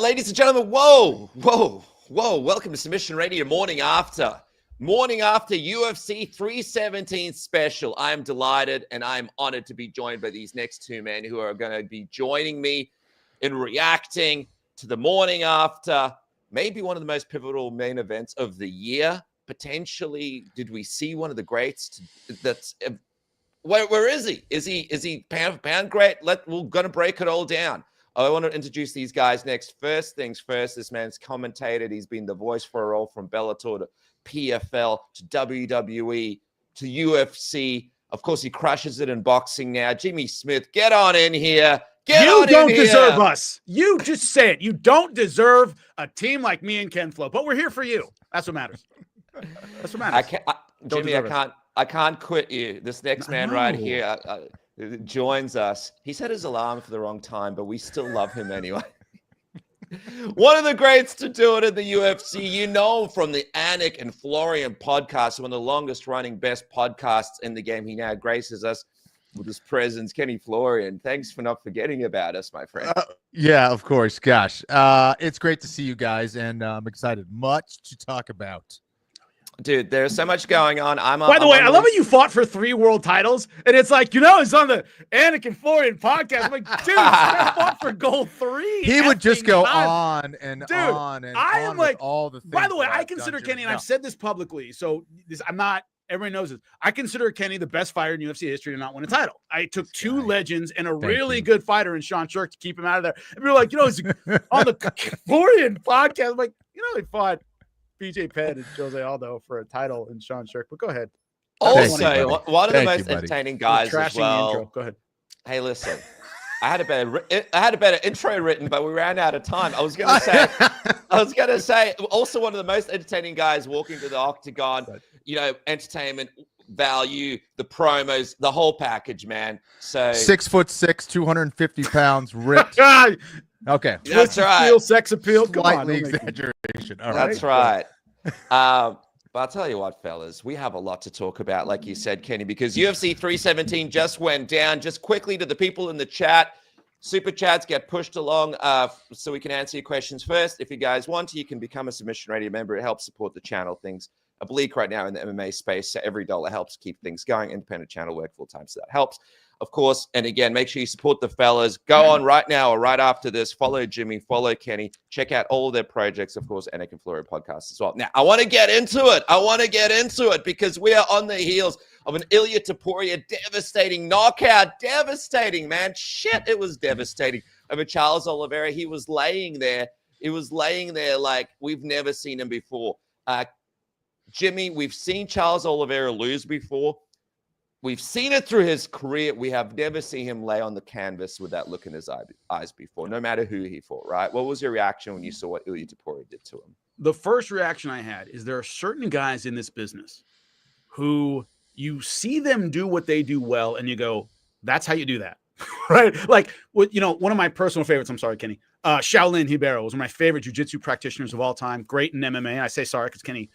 ladies and gentlemen, whoa. Welcome to Submission Radio morning after UFC 317 special. I am delighted and I'm honored to be joined by these next two men who are going to be joining me in reacting to the morning after, maybe one of the most pivotal main events of the year. Potentially, did we see one of the greats that's... Where is he? Is he pound for pound great? We're going to break it all down. I want to introduce these guys next. First things first, this man's commentated. He's been the voice for all from Bellator to PFL to WWE to UFC. Of course, he crushes it in boxing now. Jimmy Smith, get on in here. You don't deserve us. You just say it. You don't deserve a team like me and Ken Flo, but we're here for you. That's what matters. That's what matters. Jimmy, I can't quit you. This next man right here joins us. He set his alarm for the wrong time, but we still love him anyway. One of the greats to do it in the UFC. You know him from the Anik and Florian podcast, one of the longest running best podcasts in the game. He now graces us with his presence. Kenny Florian, thanks for not forgetting about us, my friend. Yeah, of course. Gosh, it's great to see you guys, and I'm excited. Much to talk about. Dude, there's so much going on. By the way, I love how you fought for 3 world titles, and it's like, it's on the Anik and Florian podcast. I'm like, dude, this guy fought for gold 3. He would just go on and on and I on am like, with all the things. By the way, I consider Kenny, and I've said this publicly, so I'm not, everybody knows this. I consider Kenny the best fighter in UFC history to not win a title. I took 2 legends and a really good fighter in Sean Sherk to keep him out of there. And we were like, he's on the Florian podcast. I'm like, he fought BJ Penn and Jose Aldo for a title in Sean Sherk, but go ahead. Also, one of the most entertaining guys as well. Intro. Go ahead. Hey, listen, I had a better intro written, but we ran out of time. I was gonna say, also one of the most entertaining guys walking to the octagon. Entertainment value, the promos, the whole package, man. So 6'6", 250 pounds, ripped. Okay, that's right. Sex appeal, slightly exaggeration. All that's right. But I'll tell you what, fellas, we have a lot to talk about, like you said, Kenny, because UFC 317 just went down. Just quickly to the people in the chat, super chats get pushed along so we can answer your questions first. If you guys want to, you can become a Submission Radio member. It helps support the channel. Things are bleak right now in the MMA space, so every dollar helps keep things going. Independent channel work full time, so that helps. Of course, and again, make sure you support the fellas. Go on right now or right after this. Follow Jimmy, follow Kenny. Check out all their projects, of course, Anik and Florian podcast as well. Now, I want to get into it because we are on the heels of an Ilia Topuria devastating knockout. Devastating, man. Shit, it was devastating. Over Charles Oliveira, he was laying there. It was laying there like we've never seen him before. Jimmy, we've seen Charles Oliveira lose before. We've seen it through his career. We have never seen him lay on the canvas with that look in his eyes before, no matter who he fought, right? What was your reaction when you saw what Ilia Topuria did to him? The first reaction I had is there are certain guys in this business who you see them do what they do well, and you go, that's how you do that, right? Like, one of my personal favorites, I'm sorry, Kenny, Shaolin Hibero was one of my favorite jiu-jitsu practitioners of all time. Great in MMA. I say sorry because Kenny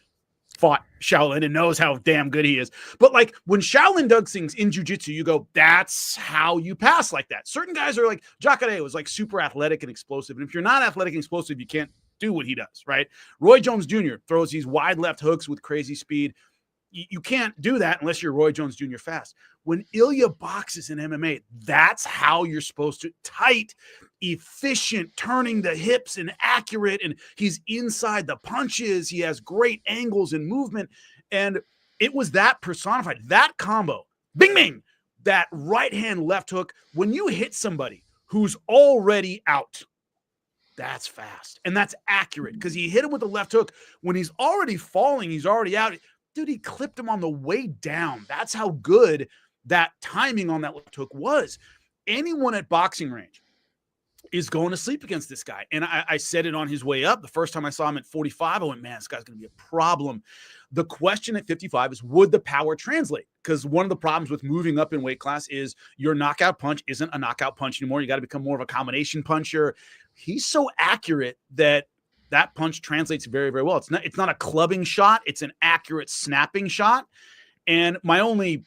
fought Shaolin and knows how damn good he is. But like when Shaolin does things in jiu-jitsu, you go, that's how you pass like that. Certain guys are like, Jacare was like super athletic and explosive. And if you're not athletic and explosive, you can't do what he does, right? Roy Jones Jr. throws these wide left hooks with crazy speed. You can't do that unless you're Roy Jones Jr. fast. When Ilia boxes in MMA, that's how you're supposed to. Tight, efficient, turning the hips and accurate, and he's inside the punches. He has great angles and movement, and it was that personified. That combo, bing, bing, that right hand left hook. When you hit somebody who's already out, that's fast, and that's accurate because he hit him with the left hook. When he's already falling, he's already out. Dude, he clipped him on the way down. That's how good that timing on that left hook was. Anyone at boxing range is going to sleep against this guy. And I said it on his way up. The first time I saw him at 45, I went, man, this guy's going to be a problem. The question at 55 is, would the power translate? Because one of the problems with moving up in weight class is your knockout punch isn't a knockout punch anymore. You got to become more of a combination puncher. He's so accurate that punch translates very, very well. It's not a clubbing shot. It's an accurate snapping shot. And my only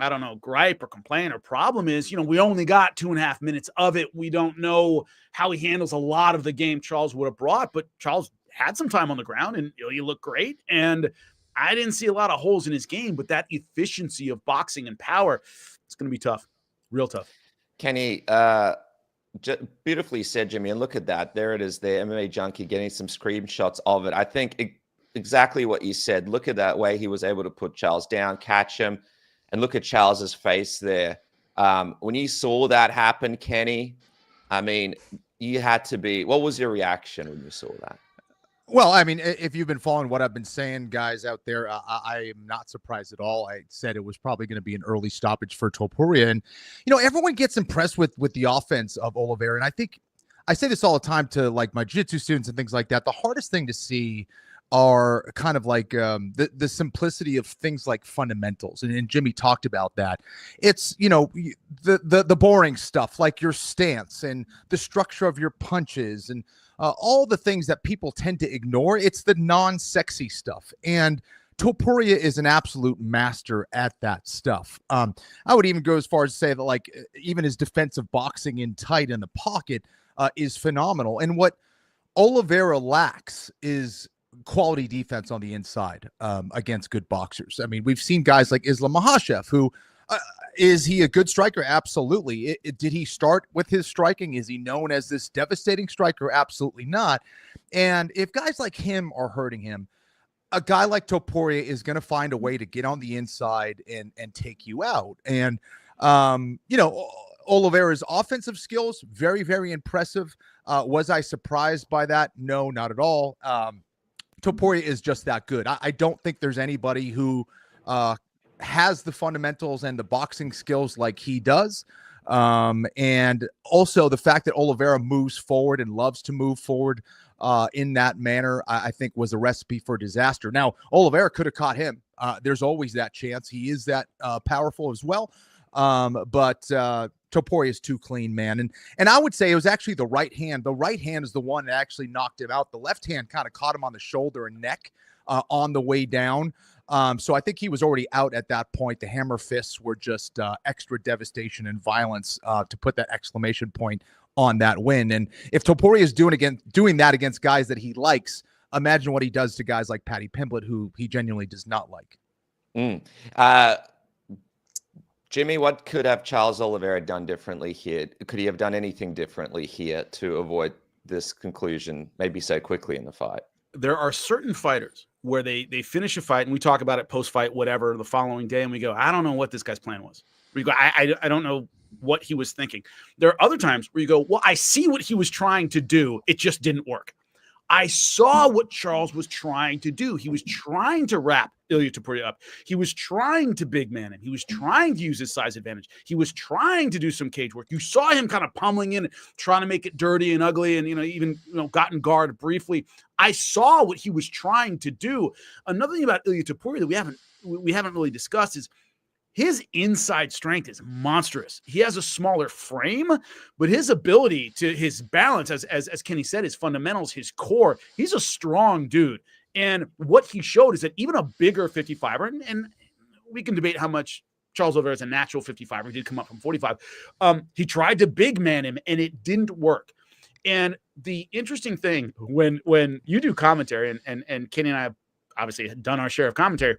I don't know, gripe or complaint or problem is, we only got 2.5 minutes of it. We don't know how he handles a lot of the game Charles would have brought, but Charles had some time on the ground and Ilia looked great. And I didn't see a lot of holes in his game, but that efficiency of boxing and power, it's going to be tough, real tough. Kenny, beautifully said, Jimmy. And look at that. There it is, the MMA Junkie getting some screenshots of it. I think exactly what you said. Look at that way he was able to put Charles down, catch him, and look at Charles's face there. When you saw that happen, Kenny, I mean, you had to be, what was your reaction when you saw that? Well, I mean, if you've been following what I've been saying, guys out there, I am not surprised at all. I said it was probably going to be an early stoppage for Topuria. And, everyone gets impressed with the offense of Oliveira. And I think I say this all the time to like my jiu-jitsu students and things like that. The hardest thing to see are kind of like the simplicity of things like fundamentals. And Jimmy talked about that. It's, the boring stuff like your stance and the structure of your punches and all the things that people tend to ignore. It's the non-sexy stuff. And Topuria is an absolute master at that stuff. I would even go as far as to say that like even his defensive boxing in tight in the pocket is phenomenal. And what Oliveira lacks is quality defense on the inside against good boxers. I mean, we've seen guys like Islam Makhachev, who is he a good striker? Absolutely. Did he start with his striking? Is he known as this devastating striker? Absolutely not. And if guys like him are hurting him, a guy like Topuria is going to find a way to get on the inside and take you out. And, Oliveira's offensive skills, very, very impressive. Was I surprised by that? No, not at all. Topuria is just that good. I don't think there's anybody who has the fundamentals and the boxing skills like he does. And also the fact that Oliveira moves forward and loves to move forward in that manner, I think was a recipe for disaster. Now, Oliveira could have caught him. There's always that chance. He is that powerful as well. But Topuria is too clean, man. And I would say it was actually the right hand. The right hand is the one that actually knocked him out. The left hand kind of caught him on the shoulder and neck on the way down. So I think he was already out at that point. The hammer fists were just extra devastation and violence to put that exclamation point on that win. And if Topuria is doing that against guys that he likes, imagine what he does to guys like Paddy Pimblett, who he genuinely does not like. Jimmy, what could have Charles Oliveira done differently here? Could he have done anything differently here to avoid this conclusion maybe so quickly in the fight? There are certain fighters where they finish a fight and we talk about it post-fight, whatever, the following day, and we go, I don't know what this guy's plan was. We go, I don't know what he was thinking. There are other times where you go, well, I see what he was trying to do. It just didn't work. I saw what Charles was trying to do. He was trying to wrap Ilia Topuria up. He was trying to big man him. He was trying to use his size advantage. He was trying to do some cage work. You saw him kind of pummeling in, trying to make it dirty and ugly, and even got in guard briefly. I saw what he was trying to do. Another thing about Ilia Topuria that we haven't really discussed is his inside strength is monstrous. He has a smaller frame, but his ability to his balance, as Kenny said, his fundamentals, his core, he's a strong dude. And what he showed is that even a bigger 55er, and we can debate how much Charles Oliveira is a natural 55er. He did come up from 45. He tried to big man him, and it didn't work. And the interesting thing when you do commentary, and Kenny and I have obviously done our share of commentary,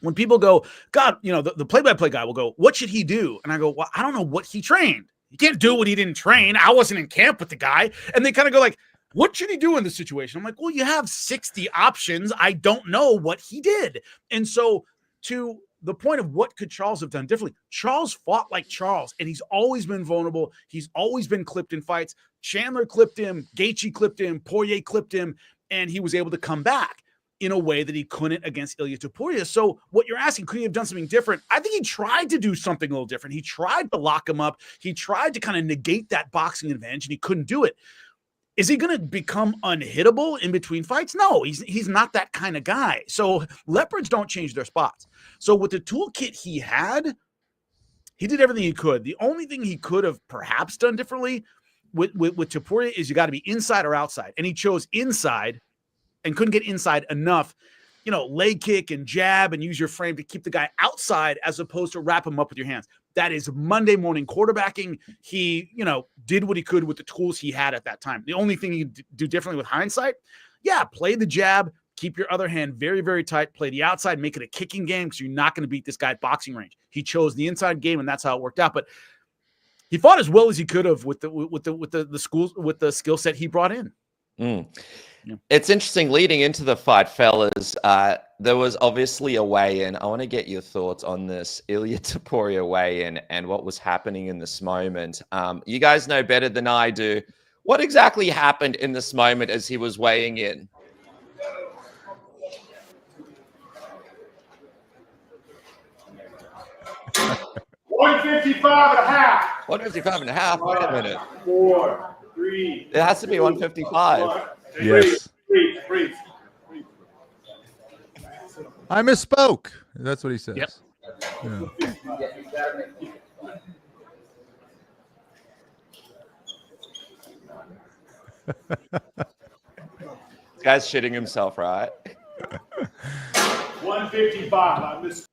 when people go, God, the play-by-play guy will go, what should he do? And I go, well, I don't know what he trained. You can't do what he didn't train. I wasn't in camp with the guy. And they kind of go like, what should he do in this situation? I'm like, well, you have 60 options. I don't know what he did. And so to the point of what could Charles have done differently, Charles fought like Charles, and he's always been vulnerable. He's always been clipped in fights. Chandler clipped him. Gaethje clipped him. Poirier clipped him. And he was able to come back in a way that he couldn't against Ilia Topuria. So what you're asking, could he have done something different? I think he tried to do something a little different. He tried to lock him up. He tried to kind of negate that boxing advantage, and he couldn't do it. Is he going to become unhittable in between fights? No, he's not that kind of guy. So leopards don't change their spots. So with the toolkit he had, he did everything he could. The only thing he could have perhaps done differently with Topuria is you got to be inside or outside. And he chose inside and couldn't get inside enough. leg kick and jab and use your frame to keep the guy outside as opposed to wrap him up with your hands. That is Monday morning quarterbacking. He, did what he could with the tools he had at that time. The only thing you could do differently with hindsight, play the jab, keep your other hand very, very tight, play the outside, make it a kicking game because you're not going to beat this guy at boxing range. He chose the inside game, and that's how it worked out. But he fought as well as he could have with the skill set he brought in. Yeah. It's interesting leading into the fight, fellas. There was obviously a weigh-in. I want to get your thoughts on this Ilia Topuria weigh-in and what was happening in this moment. You guys know better than I do. What exactly happened in this moment as he was weighing in? $155.5. 155.5. Wait a minute. 4, 3. It has to be 155. Yes. Breathe. I misspoke. That's what he says. Yep. This guy's shitting himself, right? 155. I missed.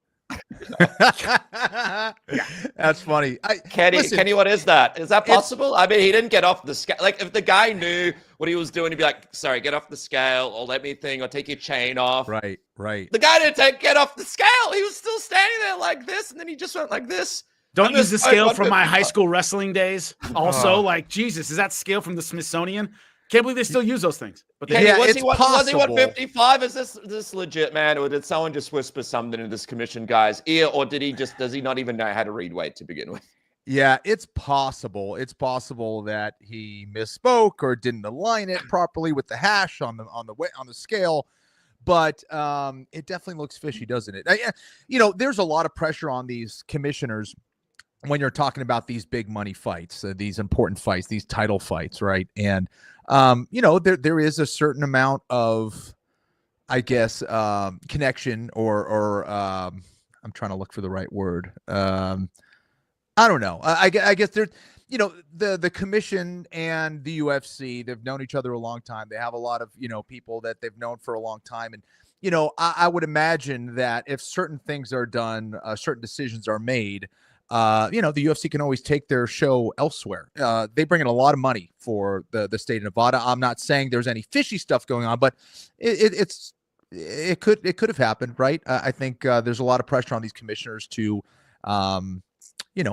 That's funny. Kenny, what is that? Is that possible? I mean, he didn't get off the scale. Like, if the guy knew what he was doing, he'd be like, sorry, get off the scale, or let me think, or take your chain off. Right. The guy didn't get off the scale. He was still standing there like this, and then he just went like this. Don't use the scale from my high school wrestling days. Also, Jesus, is that scale from the Smithsonian? Can't believe they still use those things. But Kenny, was it's he 155? Is this legit, man? Or did someone just whisper something in this commission guy's ear? Or does he not even know how to read weight to begin with? Yeah, it's possible. It's possible that he misspoke or didn't align it properly with the hash on the scale. But it definitely looks fishy, doesn't it? There's a lot of pressure on these commissioners when you're talking about these big money fights, these important fights, these title fights, right? And there is a certain amount of, I guess, connection or I'm trying to look for the right word. I don't know. I guess there's, the commission and the UFC, they've known each other a long time. They have a lot of, people that they've known for a long time. And, I would imagine that if certain things are done, certain decisions are made, the UFC can always take their show elsewhere. They bring in a lot of money for the state of Nevada. I'm not saying there's any fishy stuff going on, but it could have happened, right? I think there's a lot of pressure on these commissioners to,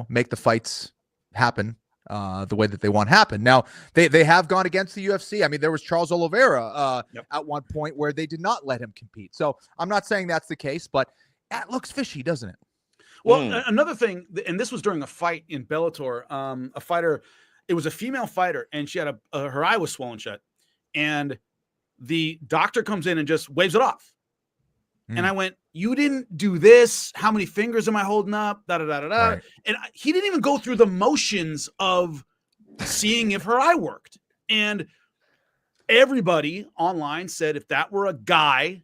make the fights happen the way that they want happen. Now, they have gone against the UFC. I mean, there was Charles Oliveira at one point where they did not let him compete. So I'm not saying that's the case, but that looks fishy, doesn't it? Well, another thing, and this was during a fight in Bellator, a fighter, it was a female fighter, and she had her eye was swollen shut, and the doctor comes in and just waves it off. And I went, you didn't do this. How many fingers am I holding up? Right. And he didn't even go through the motions of seeing if her eye worked. And everybody online said if that were a guy,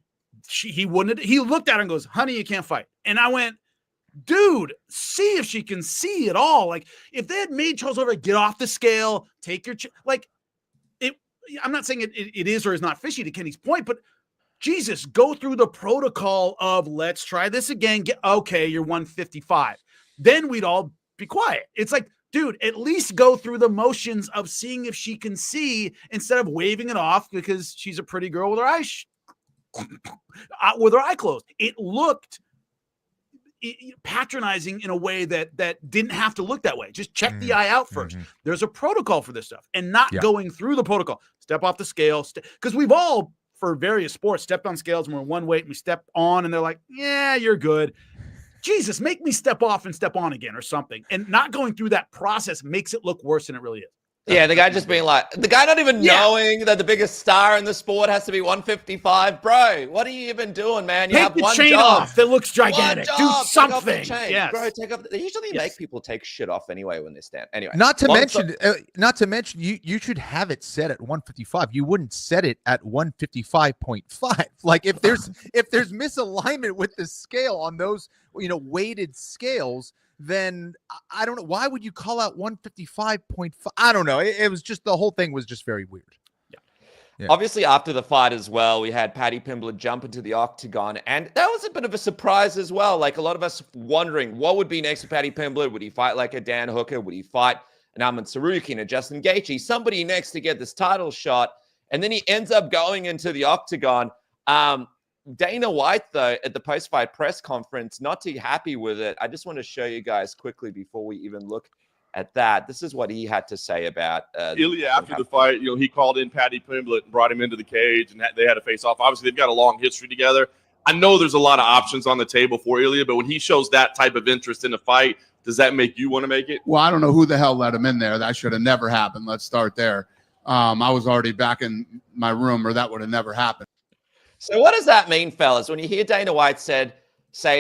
he wouldn't. He looked at her and goes, honey, you can't fight. And I went, dude, see if she can see at all. Like, if they had made Charles Oliveira get off the scale, take your I'm not saying it is or is not fishy to Kenny's point, but Jesus, go through the protocol of let's try this again. Okay, you're 155. Then we'd all be quiet. It's like, dude, at least go through the motions of seeing if she can see instead of waving it off because she's a pretty girl with her eyes with her eye closed. It looked patronizing in a way that didn't have to look that way. Just check the eye out first. There's a protocol for this stuff, and not going through the protocol. Step off the scale, because we've all, for various sports, stepped on scales and we're one weight and we step on and they're like, yeah, you're good. Jesus, make me step off and step on again or something. And not going through that process makes it look worse than it really is. Yeah, the guy just being like, the guy not even knowing that the biggest star in the sport has to be 155. Bro, what are you even doing, man? You have one chain job. off that looks gigantic. Do something. Yes. Bro, they usually make people take shit off anyway when they stand. Anyway. Not to mention, you should have it set at 155. You wouldn't set it at 155.5. Like, if there's misalignment with the scale on those, weighted scales, then I don't know. Why would you call out 155.5? I don't know. It was just, the whole thing was just very weird. Yeah. Yeah. Obviously, after the fight as well, we had Paddy Pimblett jump into the octagon, and that was a bit of a surprise as well. Like a lot of us wondering what would be next for Paddy Pimblett. Would he fight like a Dan Hooker? Would he fight an Ahmed Sarukian, a Justin Gaethje, somebody next to get this title shot? And then he ends up going into the octagon. Dana White, though, at the post-fight press conference, not too happy with it. I just want to show you guys quickly before we even look at that. This is what he had to say about Ilia after the fight. He called in Paddy Pimblett and brought him into the cage, and they had a face-off. Obviously, they've got a long history together. I know there's a lot of options on the table for Ilia, but when he shows that type of interest in a fight, does that make you want to make it? Well, I don't know who the hell let him in there. That should have never happened. Let's start there. I was already back in my room, or that would have never happened. So what does that mean, fellas? When you hear Dana White say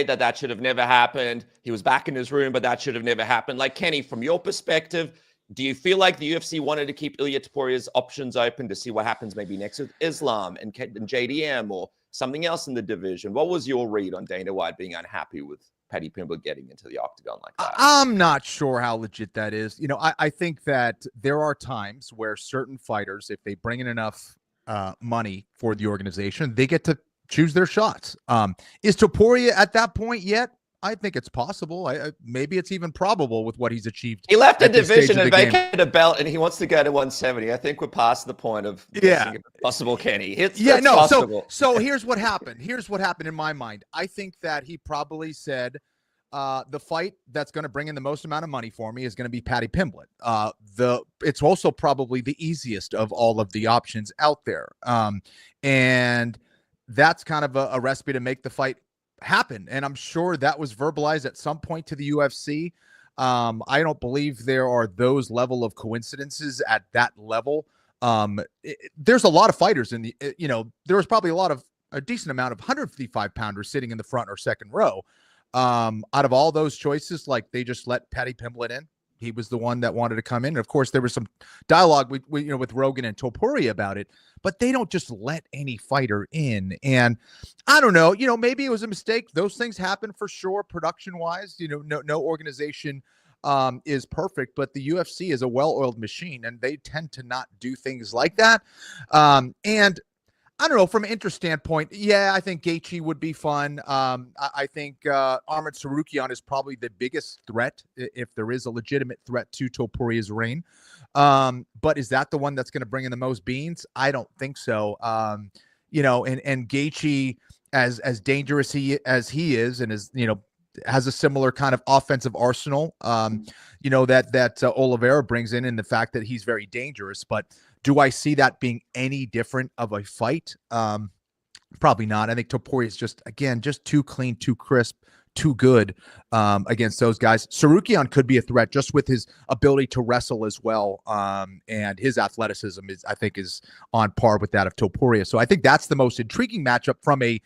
that should have never happened, he was back in his room, but that should have never happened. Like, Kenny, from your perspective, do you feel like the UFC wanted to keep Ilia Topuria's options open to see what happens maybe next with Islam and JDM or something else in the division? What was your read on Dana White being unhappy with Paddy Pimblett getting into the octagon like that? I'm not sure how legit that is. I think that there are times where certain fighters, if they bring in enough money for the organization, they get to choose their shots. Is Topuria at that point yet? I think it's possible. Maybe it's even probable with what he's achieved. He left a division and vacated a belt, and he wants to go to 170. I think we're past the point of possible, Kenny. It's possible. So here's what happened. Here's what happened in my mind. I think that he probably said, the fight that's going to bring in the most amount of money for me is going to be Paddy Pimblett. It's also probably the easiest of all of the options out there. And that's kind of a recipe to make the fight happen. And I'm sure that was verbalized at some point to the UFC. I don't believe there are those level of coincidences at that level. There's a lot of fighters in the, there was probably a decent amount of 155 pounders sitting in the front or second row. Out of all those choices, like, they just let Paddy Pimblett in. He was the one that wanted to come in. And of course, there was some dialogue with Rogan and Topuria about it, but they don't just let any fighter in. And I don't know, maybe it was a mistake. Those things happen for sure. Production wise, no organization is perfect, but the UFC is a well-oiled machine, and they tend to not do things like that. And I don't know, from an interest standpoint, I think Gaethje would be fun. I think Ahmed Sarukian is probably the biggest threat, if there is a legitimate threat to Topuria's reign. But is that the one that's going to bring in the most beans? I don't think so. And Gaethje, as dangerous as he is, and has a similar kind of offensive arsenal, that Oliveira brings in the fact that he's very dangerous. But do I see that being any different of a fight? Probably not. I think Topuria is just too clean, too crisp, too good against those guys. Sarukian could be a threat just with his ability to wrestle as well. And his athleticism I think is on par with that of Topuria. So I think that's the most intriguing matchup from a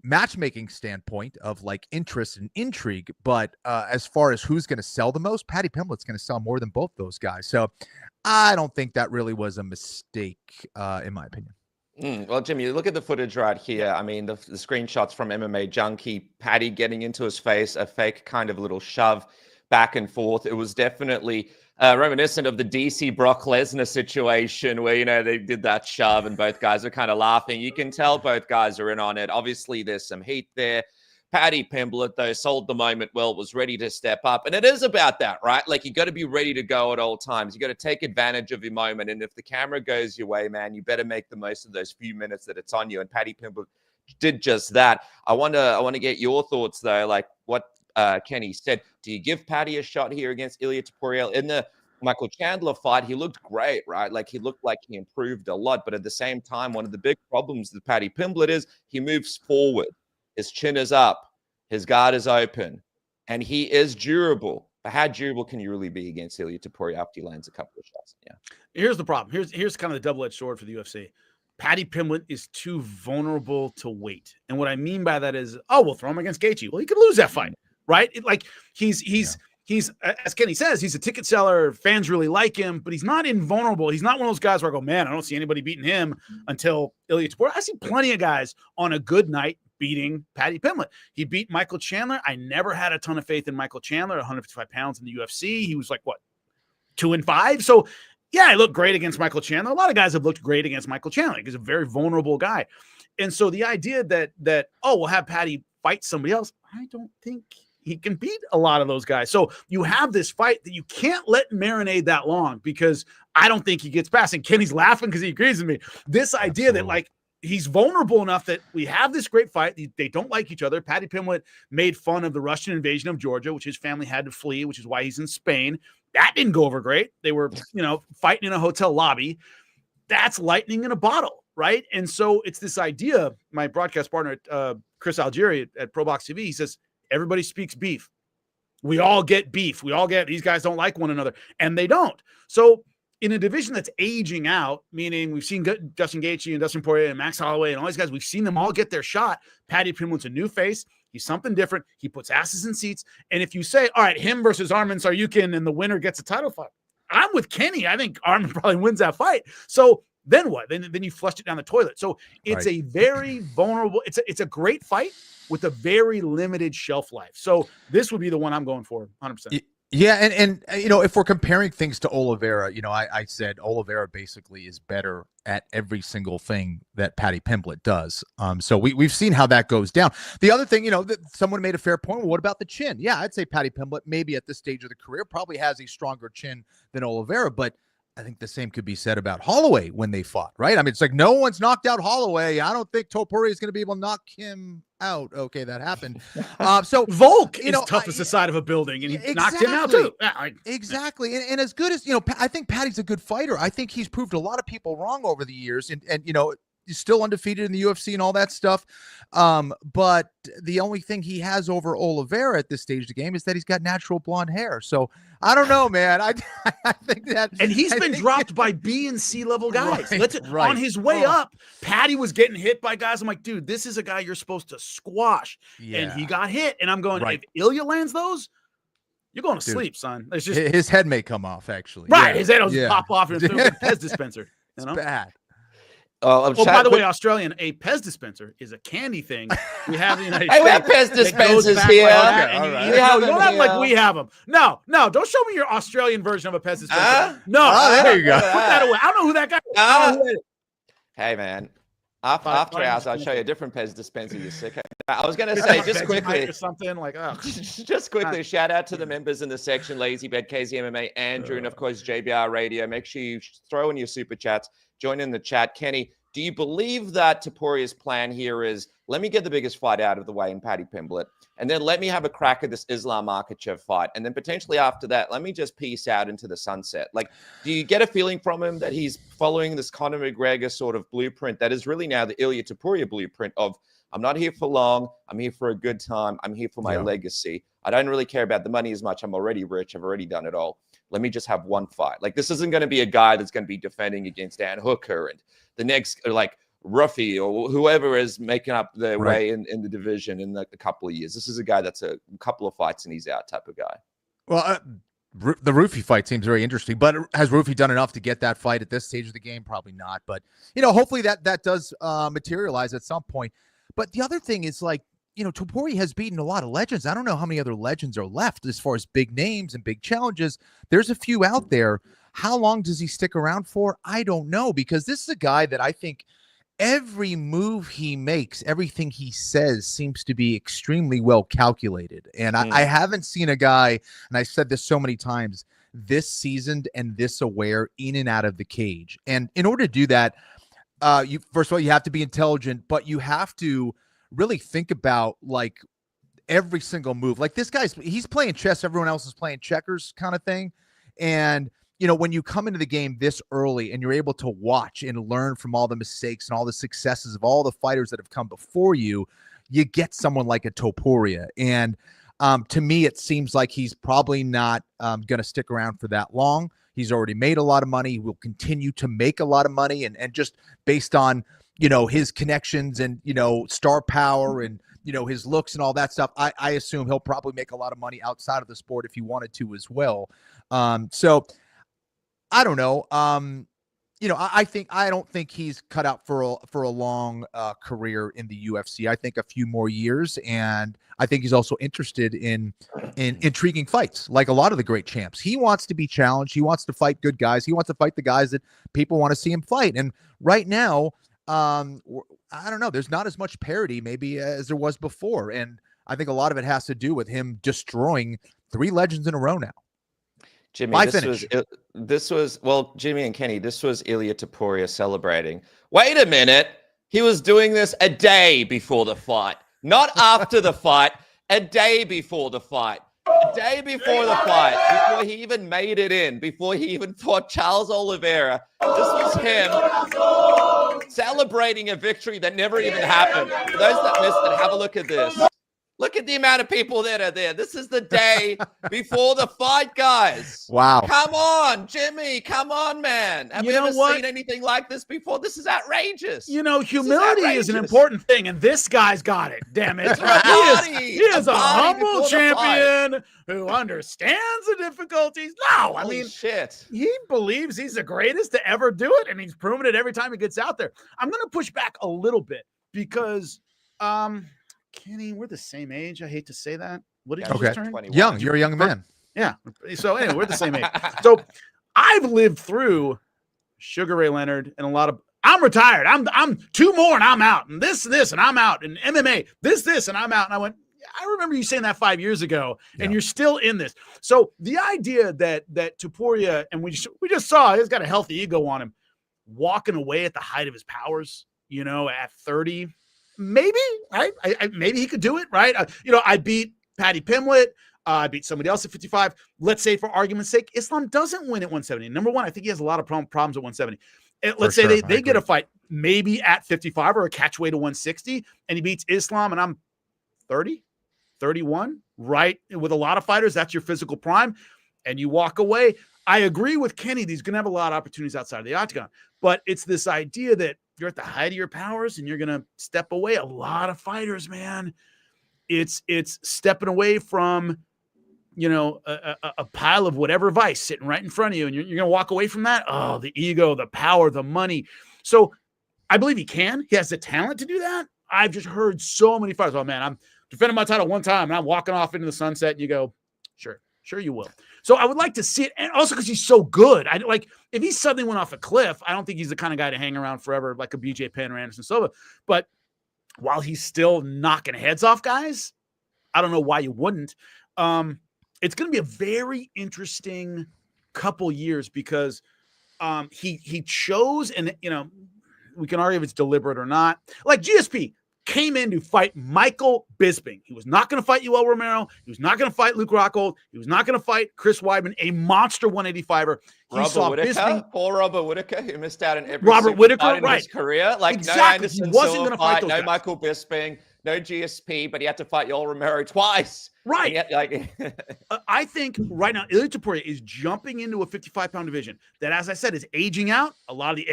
matchmaking standpoint of like interest and intrigue. But as far as who's going to sell the most, Paddy Pimblett's going to sell more than both those guys. So I don't think that really was a mistake, in my opinion. Well, Jimmy, look at the footage right here. I mean, the screenshots from MMA Junkie, Paddy getting into his face, a fake kind of little shove back and forth. It was definitely reminiscent of the DC Brock Lesnar situation where, they did that shove and both guys are kind of laughing. You can tell both guys are in on it. Obviously, there's some heat there. Paddy Pimblett, though, sold the moment well, was ready to step up. And it is about that, right? Like, you got to be ready to go at all times. You got to take advantage of your moment. And if the camera goes your way, man, you better make the most of those few minutes that it's on you. And Paddy Pimblett did just that. I want to get your thoughts, though, like what Kenny said. Do you give Paddy a shot here against Ilia Topuria? In the Michael Chandler fight, he looked great, right? Like, he looked like he improved a lot. But at the same time, one of the big problems with Paddy Pimblett is he moves forward. His chin is up. His guard is open. And he is durable. But how durable can you really be against Ilia Topuria after he lands a couple of shots? Yeah. Here's the problem. Here's kind of the double-edged sword for the UFC. Paddy Pimblett is too vulnerable to wait. And what I mean by that is, we'll throw him against Gaethje. Well, he could lose that fight, right? He's as Kenny says, he's a ticket seller. Fans really like him, but he's not invulnerable. He's not one of those guys where I go, man, I don't see anybody beating him until Ilia Topuria. I see plenty of guys on a good night beating Paddy Pimblett. He beat Michael Chandler. I never had a ton of faith in Michael Chandler, 155 pounds in the UFC. He was like, 2-5? So Yeah, he looked great against Michael Chandler. A lot of guys have looked great against Michael Chandler. He's a very vulnerable guy. And so the idea that we'll have Paddy fight somebody else, I don't think he can beat a lot of those guys. So you have this fight that you can't let marinate that long, because I don't think he gets past. And Kenny's laughing because he agrees with me. This idea that, like, he's vulnerable enough that we have this great fight. They don't like each other. Paddy Pimblett made fun of the Russian invasion of Georgia, which his family had to flee, which is why he's in Spain. That didn't go over great. They were, fighting in a hotel lobby. That's lightning in a bottle, right? And so it's this idea. My broadcast partner, Chris Algieri at ProBox TV, he says, everybody speaks beef. We all get beef. These guys don't like one another, and they don't. So in a division that's aging out, meaning we've seen Justin Gaethje and Dustin Poirier and Max Holloway and all these guys, we've seen them all get their shot. Paddy Pimblett's a new face. He's something different. He puts asses in seats. And if you say, all right, him versus Arman Tsarukyan and the winner gets a title fight, I'm with Kenny. I think Arman probably wins that fight. So then what? Then you flushed it down the toilet. So it's a very vulnerable, it's a great fight with a very limited shelf life. So this would be the one I'm going for 100%. Yeah, and if we're comparing things to Oliveira, I said Oliveira basically is better at every single thing that Paddy Pimblett does. So we've seen how that goes down. The other thing, that someone made a fair point. Well, what about the chin? Yeah, I'd say Paddy Pimblett maybe at this stage of the career probably has a stronger chin than Oliveira, but I think the same could be said about Holloway when they fought, right? I mean, it's like no one's knocked out Holloway. I don't think Topuria is going to be able to knock him out. Okay, that happened. So Volk is tough as the side of a building, and he knocked him out too. Exactly. And as good as, I think Paddy's a good fighter. I think he's proved a lot of people wrong over the years. And he's still undefeated in the UFC and all that stuff. But the only thing he has over Oliveira at this stage of the game is that he's got natural blonde hair. So I don't know, man. I think that, and he's been dropped by B and C level guys. On his way up, Paddy was getting hit by guys. I'm like, dude, this is a guy you're supposed to squash, and he got hit. And I'm going, if Ilia lands those, you're going to sleep, son. It's just his head may come off, actually. Right, his head will just pop off and fit with a Pez dispenser. It's bad. By the way, Australian, a Pez dispenser is a candy thing we have in the United States. We have Pez dispensers here. You don't have them like we have them. No, don't show me your Australian version of a Pez dispenser. There you go. Put that away. I don't know who that guy is. Hey, man. After hours, I'll show you a different Pez dispenser, you sick. I was going to say, just quickly, or something like, just quickly, shout out to the members in the section, Lazy Bed, KZMMA, Andrew, and of course, JBR Radio. Make sure you throw in your super chats. Join in the chat. Kenny, do you believe that Topuria's plan here is, let me get the biggest fight out of the way in Paddy Pimblett, and then let me have a crack at this Islam Makhachev fight, and then potentially after that, let me just peace out into the sunset? Like, do you get a feeling from him that he's following this Conor McGregor sort of blueprint that is really now the Ilia Topuria blueprint of, I'm not here for long, I'm here for a good time, I'm here for my legacy. I don't really care about the money as much. I'm already rich. I've already done it all. Let me just have one fight. Like, this isn't going to be a guy that's going to be defending against Dan Hooker and the next, like, Ruffy or whoever is making up their way in the division in a couple of years. This is a guy that's a couple of fights and he's out type of guy. Well, the Rufi fight seems very interesting, but has Rufi done enough to get that fight at this stage of the game? Probably not. But, hopefully that does materialize at some point. But the other thing is, like, Topuria has beaten a lot of legends. I don't know how many other legends are left as far as big names and big challenges. There's a few out there. How long does he stick around for? I don't know, because this is a guy that I think every move he makes, everything he says seems to be extremely well calculated. And I haven't seen a guy, and I said this so many times, this seasoned and this aware in and out of the cage. And in order to do that, first of all, you have to be intelligent, but you have to really think about, like, every single move. Like, this he's playing chess, everyone else is playing checkers kind of thing. And when you come into the game this early and you're able to watch and learn from all the mistakes and all the successes of all the fighters that have come before you, you get someone like a Topuria. And to me, it seems like he's probably not going to stick around for that long. He's already made a lot of money. He will continue to make a lot of money. And just based on, his connections and, star power and, his looks and all that stuff, I assume he'll probably make a lot of money outside of the sport if he wanted to as well. So I don't know. I don't think he's cut out for a long career in the UFC. I think a few more years, and I think he's also interested in intriguing fights, like a lot of the great champs. He wants to be challenged. He wants to fight good guys. He wants to fight the guys that people want to see him fight. And right now, I don't know. There's not as much parity maybe as there was before, and I think a lot of it has to do with him destroying 3 legends in a row now. Jimmy, this was Jimmy and Kenny, this was Ilia Topuria celebrating. Wait a minute. He was doing this a day before the fight, not after the fight, a day before the fight. A day before the fight, before he even made it in, before he even fought Charles Oliveira. This was him celebrating a victory that never even happened. For those that missed it, have a look at this. Look at the amount of people that are there. This is the day before the fight, guys. Wow. Come on, Jimmy. Come on, man. Have we ever seen anything like this before? This is outrageous. Humility is an important thing, and this guy's got it. Damn it. He is a humble champion who understands the difficulties. No, I mean, shit. He believes he's the greatest to ever do it, and he's proven it every time he gets out there. I'm going to push back a little bit because Kenny, we're the same age. I hate to say that. What did you just turn? 21. Young. You're a young man. Yeah. So anyway, we're the same age. So I've lived through Sugar Ray Leonard and a lot of. I'm retired. I'm 2 more and I'm out. And this and I'm out. And MMA, this and I'm out. And I went. I remember you saying that 5 years ago, and you're still in this. So the idea that Topuria, and we just saw he's got a healthy ego on him, walking away at the height of his powers. At 30. Maybe, right? Maybe he could do it, right? I beat Paddy Pimblett. I beat somebody else at 55. Let's say, for argument's sake, Islam doesn't win at 170. Number one, I think he has a lot of problems at 170. Let's say they get a fight maybe at 55 or a catchweight to 160, and he beats Islam, and I'm 30, 31, right? With a lot of fighters, that's your physical prime, and you walk away. I agree with Kenny. He's going to have a lot of opportunities outside of the octagon, but it's this idea that you're at the height of your powers and you're going to step away. A lot of fighters, man, it's stepping away from, a pile of whatever vice sitting right in front of you. And you're going to walk away from that. Oh, the ego, the power, the money. So I believe he can. He has the talent to do that. I've just heard so many fighters. Oh man, I'm defending my title one time and I'm walking off into the sunset. And you go, sure you will. So I would like to see it. And also because he's so good. If he suddenly went off a cliff, I don't think he's the kind of guy to hang around forever like a BJ Penn or Anderson Silva. But while he's still knocking heads off guys, I don't know why you wouldn't. It's going to be a very interesting couple years because he chose, and we can argue if it's deliberate or not. Like GSP came in to fight Michael Bisping. He was not going to fight Yoel Romero. He was not going to fight Luke Rockhold. He was not going to fight Chris Weidman, a monster 185er. Poor Robert Whittaker, who missed out on every fight in his career. Exactly. No Anderson he wasn't Silva going to fight those no guys. Michael Bisping, no GSP, but he had to fight Yoel Romero twice. Right. I think right now, Ilia Topuria is jumping into a 55-pound division that, as I said, is aging out. A lot of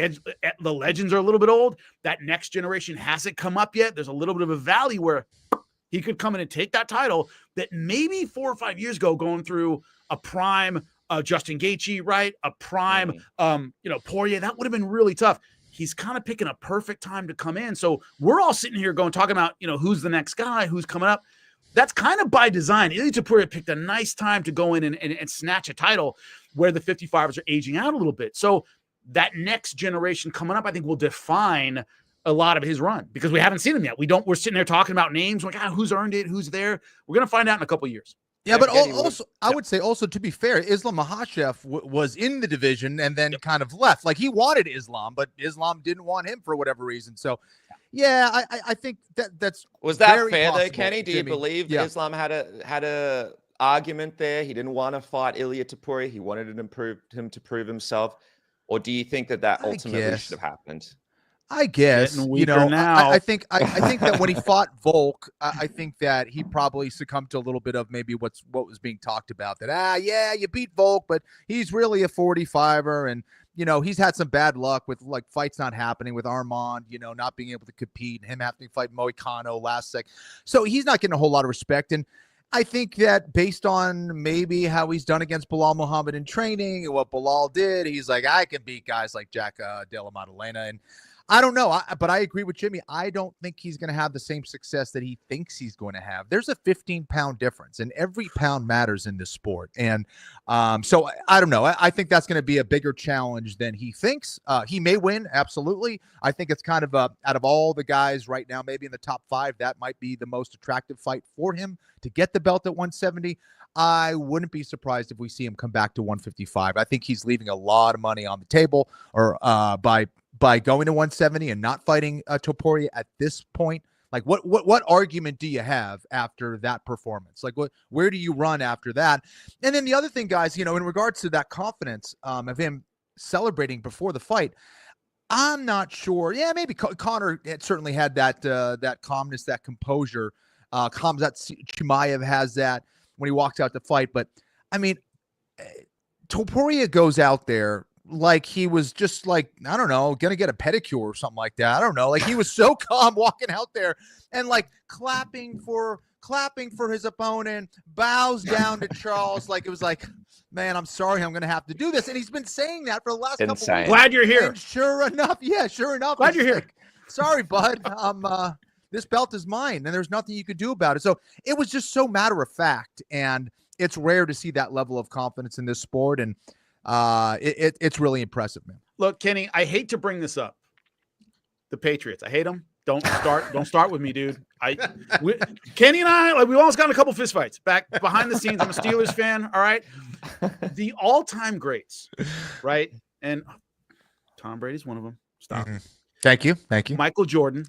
the legends are a little bit old. That next generation hasn't come up yet. There's a little bit of a valley where he could come in and take that title that maybe 4 or 5 years ago, going through a prime Justin Gaethje, right? A prime, Poirier, that would have been really tough. He's kind of picking a perfect time to come in. So we're all sitting here talking about, who's the next guy, who's coming up. That's kind of by design. Ilia Topuria picked a nice time to go in and snatch a title where the 55ers are aging out a little bit. So that next generation coming up, I think, will define a lot of his run because we haven't seen him yet. We're sitting there talking about names like, who's earned it, who's there. We're going to find out in a couple of years. Yeah, but also, I would say also, to be fair, Islam Makhachev was in the division and then kind of left. Like, he wanted Islam, but Islam didn't want him for whatever reason. So, yeah, I think that's was that very fair possible, though, Kenny? Do you believe Islam had a argument there? He didn't want to fight Ilia Topuria. He wanted him to prove himself, or do you think that ultimately should have happened? I guess, now. I think that when he fought Volk, I think that he probably succumbed to a little bit of maybe what was being talked about, that, you beat Volk, but he's really a 45er. And, he's had some bad luck with like fights not happening with Armand, not being able to compete, and him having to fight Moicano last sec. So he's not getting a whole lot of respect. And I think that based on maybe how he's done against Bilal Muhammad in training and what Bilal did, he's like, I can beat guys like Jack Della Maddalena. And I don't know, but I agree with Jimmy. I don't think he's going to have the same success that he thinks he's going to have. There's a 15-pound difference, and every pound matters in this sport. And so I don't know. I think that's going to be a bigger challenge than he thinks. He may win, absolutely. I think it's kind of out of all the guys right now, maybe in the top 5, that might be the most attractive fight for him to get the belt at 170. I wouldn't be surprised if we see him come back to 155. I think he's leaving a lot of money on the table, or by going to 170 and not fighting Topuria at this point. Like, what argument do you have after that performance? Like, where do you run after that? And then the other thing, guys, in regards to that confidence of him celebrating before the fight, I'm not sure. Yeah, maybe Conor certainly had that calmness, that composure. Khamzat Chimaev has that when he walks out to fight. But I mean, Topuria goes out there like he was just like, I don't know, gonna get a pedicure or something like that. I don't know. Like, he was so calm walking out there and like clapping for his opponent, bows down to Charles. Like, it was like, man, I'm sorry, I'm gonna have to do this. And he's been saying that for the last couple Insane. weeks. Glad you're here. And sure enough. Glad you're here. Like, sorry, bud. This belt is mine, and there's nothing you could do about it. So it was just so matter of fact, and it's rare to see that level of confidence in this sport, and it's really impressive, man. Look, Kenny, I hate to bring this up. The Patriots, I hate them. Don't start with me, dude. Kenny and I, like, we almost got in a couple fist fights back behind the scenes. I'm a Steelers fan. All right. The all-time greats, right? And Tom Brady's one of them. Stop. Mm-hmm. Thank you. Michael Jordan.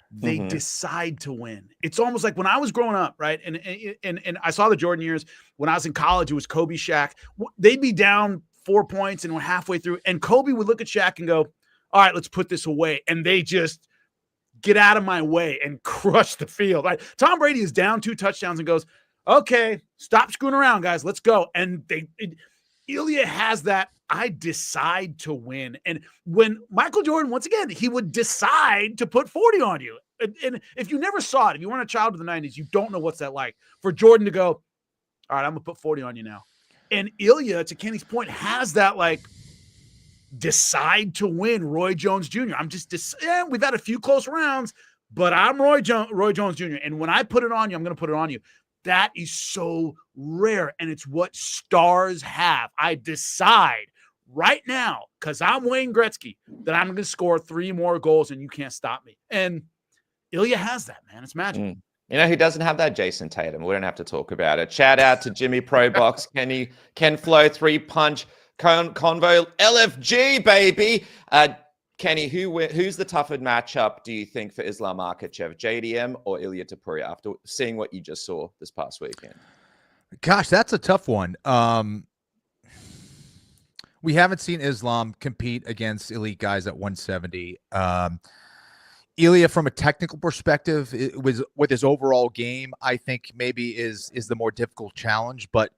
They decide to win. It's almost like when I was growing up, right? And I saw the Jordan years. When I was in college, it was Kobe, Shaq. They'd be down 4 points and we're halfway through. And Kobe would look at Shaq and go, all right, let's put this away. And they just get out of my way and crush the field. Right? Tom Brady is down 2 touchdowns and goes, okay, stop screwing around, guys. Let's go. And Ilia has that. I decide to win. And when Michael Jordan, once again, he would decide to put 40 on you. And if you never saw it, if you weren't a child of the 90s, you don't know what's that like. For Jordan to go, all right, I'm going to put 40 on you now. And Ilia, to Kenny's point, has that, like, decide to win Roy Jones Jr. I'm just, we've had a few close rounds, but I'm Roy Jones Jr. And when I put it on you, I'm going to put it on you. That is so rare, and it's what stars have. I decide right now, because I'm Wayne Gretzky, that I'm going to score 3 more goals and you can't stop me. And Ilia has that, man. It's magic. You know who doesn't have that? Jason Tatum. We don't have to talk about it. Shout out to Jimmy Probox, Ken Flo, 3-punch, Convo, LFG, baby. Kenny, who's the tougher matchup, do you think, for Islam Makhachev, JDM or Ilia Topuria, after seeing what you just saw this past weekend? Gosh, that's a tough one. We haven't seen Islam compete against elite guys at 170. Ilia, from a technical perspective, with his overall game, I think maybe is the more difficult challenge. But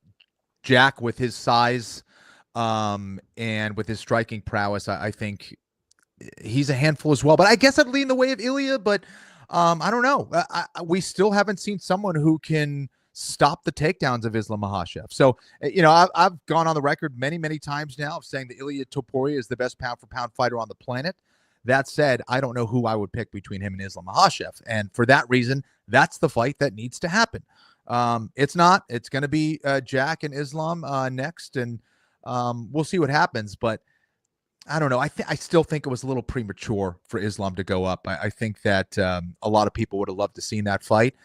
Jack, with his size and with his striking prowess, I think he's a handful as well. But I guess I'd lean the way of Ilia. But I don't know. We still haven't seen someone who can stop the takedowns of Islam Makhachev. So, I've gone on the record many times now of saying that Ilia Topuria is the best pound-for-pound fighter on the planet. That said, I don't know who I would pick between him and Islam Makhachev. And for that reason, that's the fight that needs to happen. It's going to be Jack and Islam next, and we'll see what happens. But I don't know. I still think it was a little premature for Islam to go up. I think that a lot of people would have loved to seen that fight.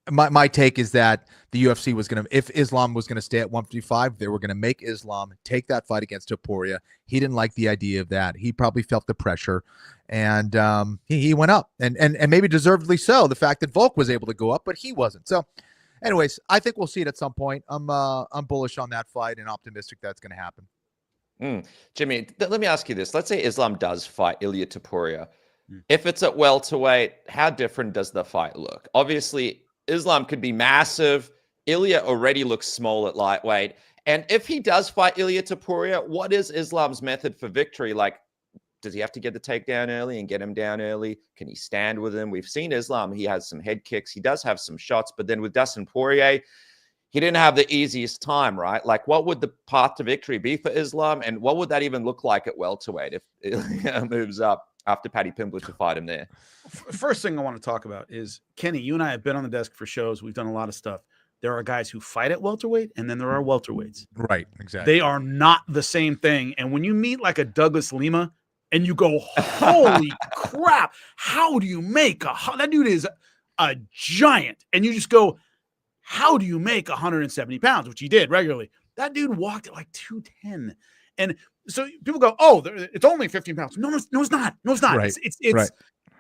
My take is that the UFC was going to, if Islam was going to stay at 155, they were going to make Islam take that fight against Topuria. He didn't like the idea of that. He probably felt the pressure, and he went up, and maybe deservedly so. The fact that Volk was able to go up, but he wasn't. So, anyways, I think we'll see it at some point. I'm bullish on that fight and optimistic that's going to happen. Jimmy, let me ask you this. Let's say Islam does fight Ilia Topuria. If it's at welterweight, how different does the fight look? Obviously, Islam could be massive. Ilia already looks small at lightweight. And if he does fight Ilia Topuria, what is Islam's method for victory? Like, Does he have to get the takedown early and get him down early? Can he stand with him? We've seen Islam. He has some head kicks. He does have some shots. But then with Dustin Poirier, he didn't have the easiest time, right? Like, what would the path to victory be for Islam? And what would that even look like at welterweight if Ilia moves up after Paddy Pimblett to fight him there? First thing I want to talk about is, Kenny, you and I have been on the desk for shows. We've done a lot of stuff. There are guys who fight at welterweight, and then there are welterweights. Right, exactly. They are not the same thing. And when you meet like a Douglas Lima and you go, holy crap, how do you make that dude is a giant. And you just go, how do you make 170 pounds, which he did regularly? That dude walked at like 210. And so people go, oh, it's only 15 pounds. No, it's not. No, it's not. Right. It's right.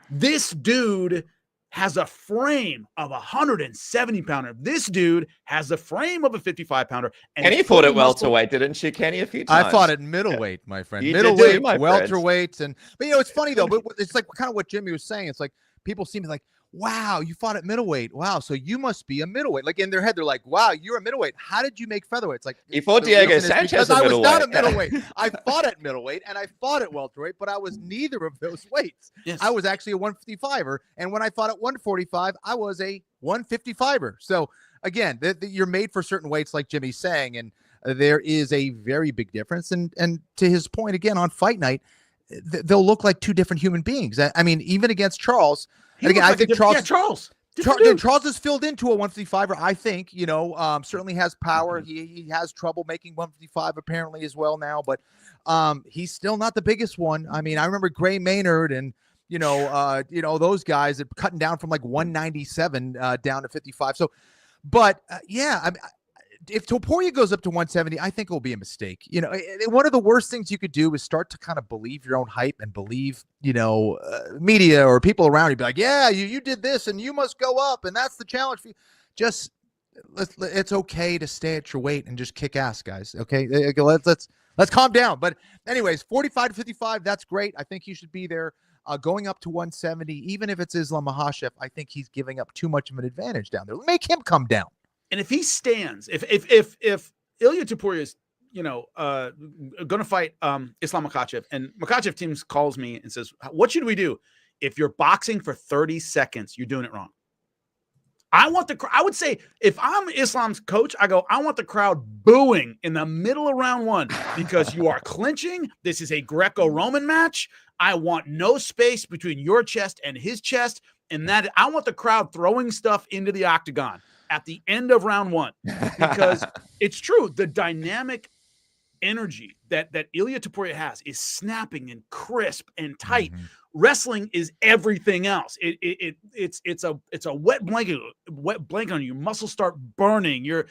This dude has a frame of a 170 pounder. This dude has the frame of a 55 pounder. And he fought at welterweight, didn't you, Kenny, a few times? I fought at middleweight, my friend. You Middleweight, did too, my welterweights. But you know, it's funny though, but it's like kind of what Jimmy was saying. It's like people seem like, wow, you fought at middleweight. Wow, so you must be a middleweight. Like in their head, they're like, wow, you're a middleweight. How did you make featherweight? It's like he fought Diego Sanchez at I was middleweight. not a middleweight. I fought at middleweight and I fought at welterweight, but I was neither of those weights. Yes. I was actually a 155er, and when I fought at 145, I was a 155er. So again, you're made for certain weights, like Jimmy's saying, and there is a very big difference. And to his point again on fight night, they'll look like two different human beings. I mean, even against Charles. And again, I think Charles is filled into a 155er. I think, certainly has power. He has trouble making 155 apparently as well now, but he's still not the biggest one. I mean, I remember Gray Maynard and those guys that cutting down from like 197 down to 55. So, but if Topuria goes up to 170, I think it will be a mistake. One of the worst things you could do is start to kind of believe your own hype and believe, media or people around you be like, yeah, you did this and you must go up. And that's the challenge for you. Just it's okay to stay at your weight and just kick ass, guys. Okay. Let's calm down. But anyways, 45 to 55, that's great. I think he should be there. Going up to 170, even if it's Islam Makhachev, I think he's giving up too much of an advantage down there. Make him come down. And if he stands, if Ilia Topuria is, going to fight Islam Makhachev, and Makhachev teams calls me and says, what should we do? If you're boxing for 30 seconds, you're doing it wrong. I would say if I'm Islam's coach, I want the crowd booing in the middle of round one because you are clinching. This is a Greco-Roman match. I want no space between your chest and his chest. And that I want the crowd throwing stuff into the octagon at the end of round one, because it's true. The dynamic energy that Ilia Topuria has is snapping and crisp and tight. Mm-hmm. Wrestling is everything else. It's a wet blanket on you. Your muscles start burning. You're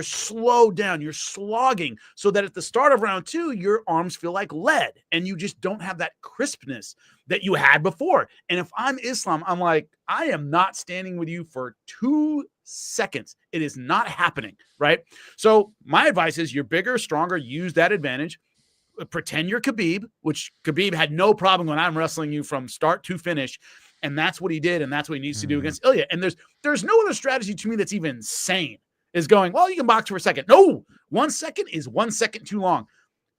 slowed down. You're slogging, so that at the start of round two, your arms feel like lead, and you just don't have that crispness that you had before. And if I'm Islam, I'm like, I am not standing with you for 2 seconds. It is not happening, right? So my advice is you're bigger, stronger, use that advantage. Pretend you're Khabib, which Khabib had no problem when I'm wrestling you from start to finish. And that's what he did. And that's what he needs to do against Ilia. And there's no other strategy to me that's even sane, is going, well, you can box for a second. No, 1 second is 1 second too long.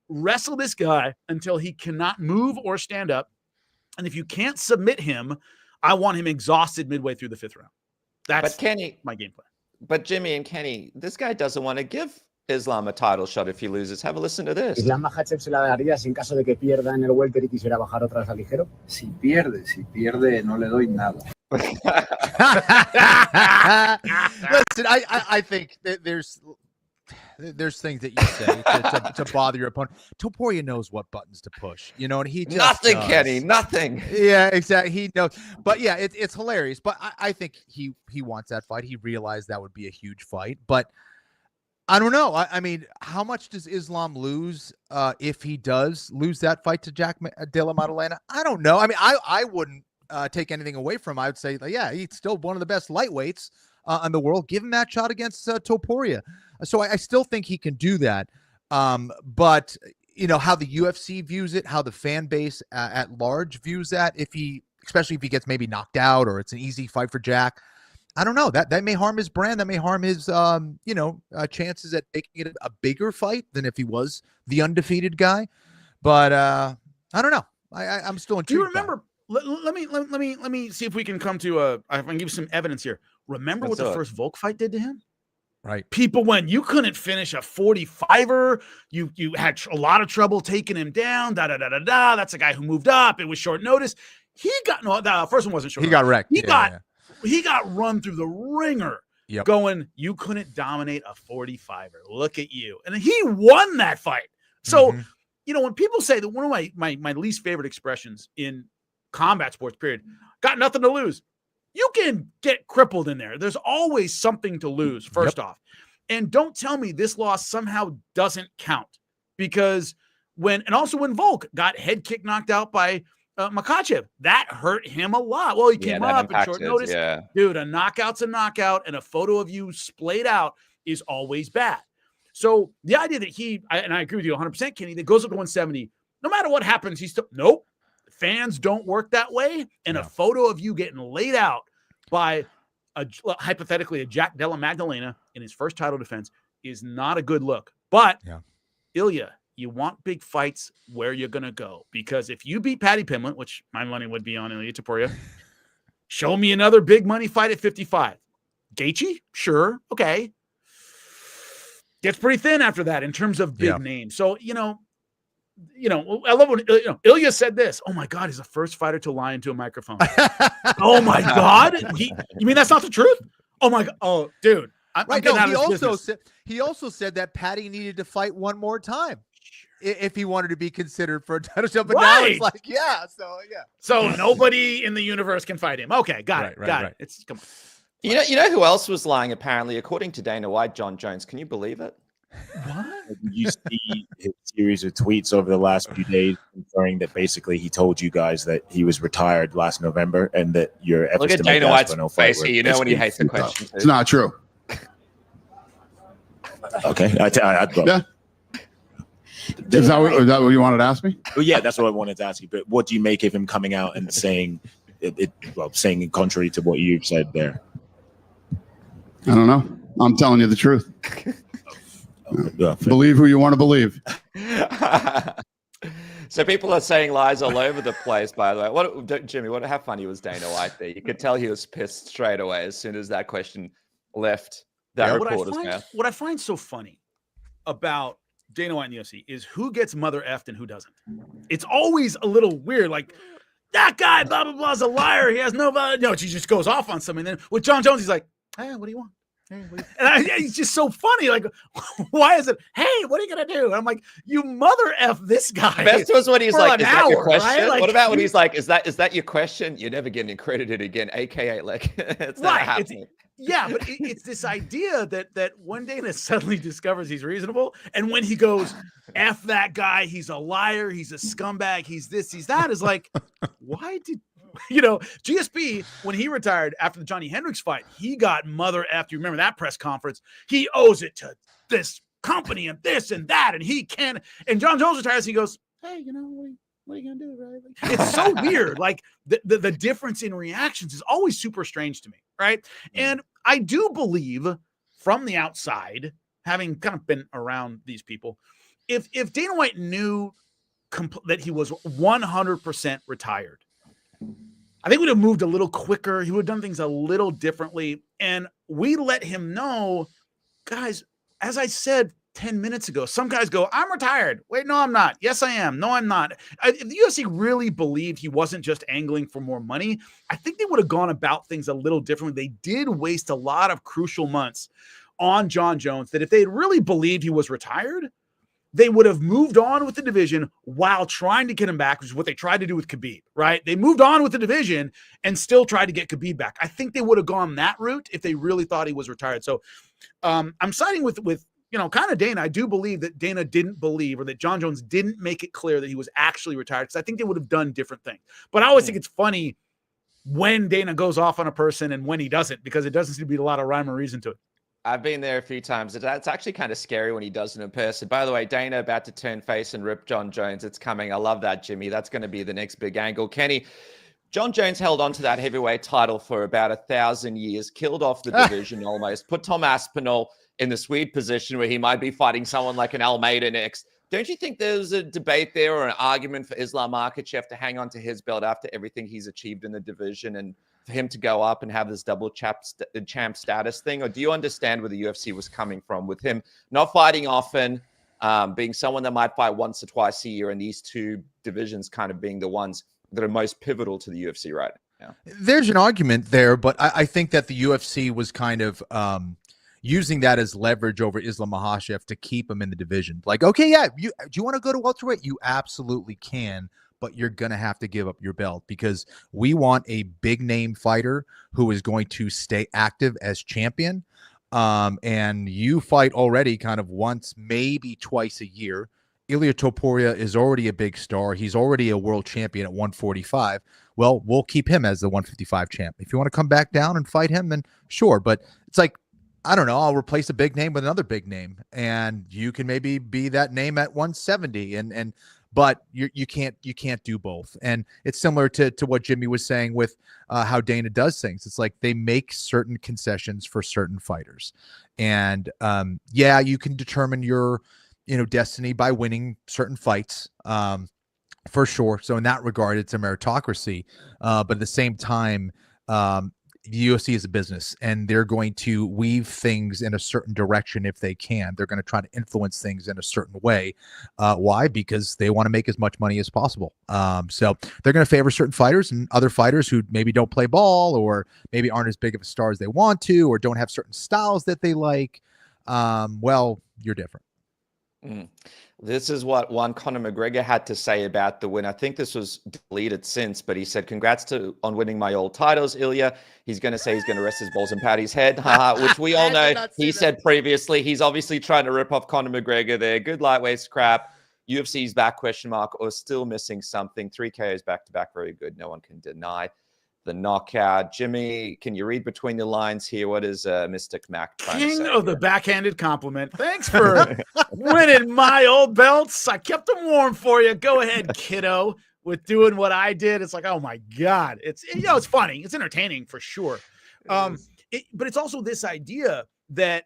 Wrestle this guy until he cannot move or stand up. And if you can't submit him, I want him exhausted midway through the 5th round. That's my game plan. But Jimmy and Kenny, this guy doesn't want to give Islam a title shot if he loses. Have a listen to this. ¿Islam Makhachev se la darías en caso de que pierda en el welter y quisiera bajar otra vez al ligero? Si pierde, no le doy nada. Listen, I think that there's things that you say to bother your opponent. Topuria knows what buttons to push, and he just nothing, does. Kenny, nothing. Yeah, exactly. He knows, but yeah, it's hilarious. But I think he wants that fight. He realized that would be a huge fight, but I don't know. I mean, how much does Islam lose if he does lose that fight to Jack Della Maddalena? I don't know. I mean, I wouldn't take anything away from him. I would say, yeah, he's still one of the best lightweights in the world. Give him that shot against Topuria. So I still think he can do that. But how the UFC views it, how the fan base at large views that, especially if he gets maybe knocked out or it's an easy fight for Jack, I don't know. That may harm his brand. That may harm his, chances at making it a bigger fight than if he was the undefeated guy. But I don't know. I'm still intrigued. Do you remember? Let me see if we can come to I can give you some evidence here. Remember what the first Volk fight did to him? Right. People, when you couldn't finish a 45er, you had a lot of trouble taking him down. That's a guy who moved up. It was short notice. He got the first one wasn't short. He got wrecked. He got run through the ringer. Yep. Going, you couldn't dominate a 45er. Look at you, and he won that fight. So when people say that, one of my least favorite expressions in combat sports, period, got nothing to lose. You can get crippled in there. There's always something to lose, first off. And don't tell me this loss somehow doesn't count, because when Volk got head kick knocked out by Makhachev, that hurt him a lot. Well, he came up at short notice. Yeah. Dude, a knockout's a knockout, and a photo of you splayed out is always bad. So the idea that and I agree with you 100%, Kenny, that goes up to 170, no matter what happens, he's still, nope. Fans don't work that way. And a photo of you getting laid out by hypothetically a Jack Della Magdalena in his first title defense is not a good look. But Ilia, you want big fights, where you're going to go. Because if you beat Paddy Pimblett, which my money would be on Ilia Topuria, show me another big money fight at 55. Gaethje? Sure. Okay. Gets pretty thin after that in terms of big names. So, I love when Ilia said this. Oh my God, he's the first fighter to lie into a microphone. Oh my God. You mean that's not the truth? Oh my God. Oh, dude. He also said that Paddy needed to fight one more time if he wanted to be considered for a title shot. But now it's like, So nobody in the universe can fight him. Okay, got it. It's come on. You know who else was lying? Apparently, according to Dana White, John Jones. Can you believe it? What? Did you see his series of tweets over the last few days inferring that basically he told you guys that he was retired last November and that your efforts look at to make Dana White's Aspinall face fight here. You know when he hates the question. It's not true. Okay. Is that what you wanted to ask me? Well, yeah, that's what I wanted to ask you. But what do you make of him coming out and saying saying contrary to what you've said there? I don't know. I'm telling you the truth. Believe who you want to believe. So people are saying lies all over the place, by the way. Jimmy, how funny was Dana White there? You could tell he was pissed straight away as soon as that question left that reporter's mouth. What I find so funny about Dana White in the UFC is who gets mother effed and who doesn't. It's always a little weird, like, that guy, blah, blah, blah, is a liar. He has no value. No, he just goes off on something. And then with John Jones, he's like, hey, what do you want? It's just so funny. Like, why is it? Hey, what are you gonna do? And I'm like, you mother f this guy. Best was when he's like, "Is that your question?" Right? Like, what about when he's like, "Is that your question?" You're never getting credited again, aka like, it's not happening. But it's this idea that one Dana suddenly discovers he's reasonable, and when he goes, "F that guy, he's a liar, he's a scumbag, he's this, he's that," is like, why did? GSP, when he retired after the Johnny Hendricks fight, he got mother after. You remember that press conference? He owes it to this company and this and that, and he can. And John Jones retires. He goes, hey, what are you gonna do, right? Like, it's so weird. Like the difference in reactions is always super strange to me, right? And I do believe from the outside, having kind of been around these people, if Dana White knew that he was 100% retired, I think we'd have moved a little quicker. He would have done things a little differently. And we let him know, guys, as I said 10 minutes ago, some guys go, I'm retired. Wait, no, I'm not. Yes, I am. No, I'm not. If the UFC really believed he wasn't just angling for more money, I think they would have gone about things a little differently. They did waste a lot of crucial months on John Jones that if they had really believed he was retired, they would have moved on with the division while trying to get him back, which is what they tried to do with Khabib, right? They moved on with the division and still tried to get Khabib back. I think they would have gone that route if they really thought he was retired. So I'm siding with kind of Dana. I do believe that Dana didn't believe, or that John Jones didn't make it clear that he was actually retired, because I think they would have done different things. But I always think it's funny when Dana goes off on a person and when he doesn't, because it doesn't seem to be a lot of rhyme or reason to it. I've been there a few times. It's actually kind of scary when he does it in person. By the way, Dana about to turn face and rip John Jones. It's coming. I love that, Jimmy. That's going to be the next big angle. Kenny, John Jones held on to that heavyweight title for about 1,000 years, killed off the division almost, put Tom Aspinall in this weird position where he might be fighting someone like an Almeida next, Don't you think there's a debate there or an argument for Islam Makhachev to hang on to his belt after everything he's achieved in the division and for him to go up and have this double champ status thing? Or do you understand where the UFC was coming from with him not fighting often, being someone that might fight once or twice a year, and these two divisions kind of being the ones that are most pivotal to the UFC right now? There's an argument there, but I think that the UFC was kind of using that as leverage over Islam Makhachev to keep him in the division. Like, okay, yeah, do you want to go to welterweight? You absolutely can, but you're going to have to give up your belt because we want a big name fighter who is going to stay active as champion. And you fight already kind of once, maybe twice a year. Ilia Topuria is already a big star. He's already a world champion at 145. Well, we'll keep him as the 155 champ. If you want to come back down and fight him, then sure. But it's like, I don't know, I'll replace a big name with another big name, and you can maybe be that name at 170, but you can't do both. And it's similar to what Jimmy was saying with how Dana does things. It's like they make certain concessions for certain fighters, and yeah, you can determine your destiny by winning certain fights, for sure. So in that regard, it's a meritocracy, but at the same time, the UFC is a business, and they're going to weave things in a certain direction if they can. They're going to try to influence things in a certain way. Why? Because they want to make as much money as possible. So they're going to favor certain fighters, and other fighters who maybe don't play ball or maybe aren't as big of a star as they want to, or don't have certain styles that they like. Well, you're different. This is what one Conor McGregor had to say about the win. I think this was deleted since, but he said, "Congrats on winning my old titles, Ilia." He's going to say he's going to rest his balls in Paddy's head, which we all know he said previously. He's obviously trying to rip off Conor McGregor there. Good lightweight scrap. UFC's back, ? Or still missing something. 3 KOs back-to-back, very good. No one can deny the knockout. Jimmy, can you read between the lines here? What is Mystic Mac trying to say? King of the backhanded compliment. Thanks for winning my old belts. I kept them warm for you. Go ahead, kiddo, with doing what I did. It's like, oh my God. It's it's funny. It's entertaining for sure. But it's also this idea that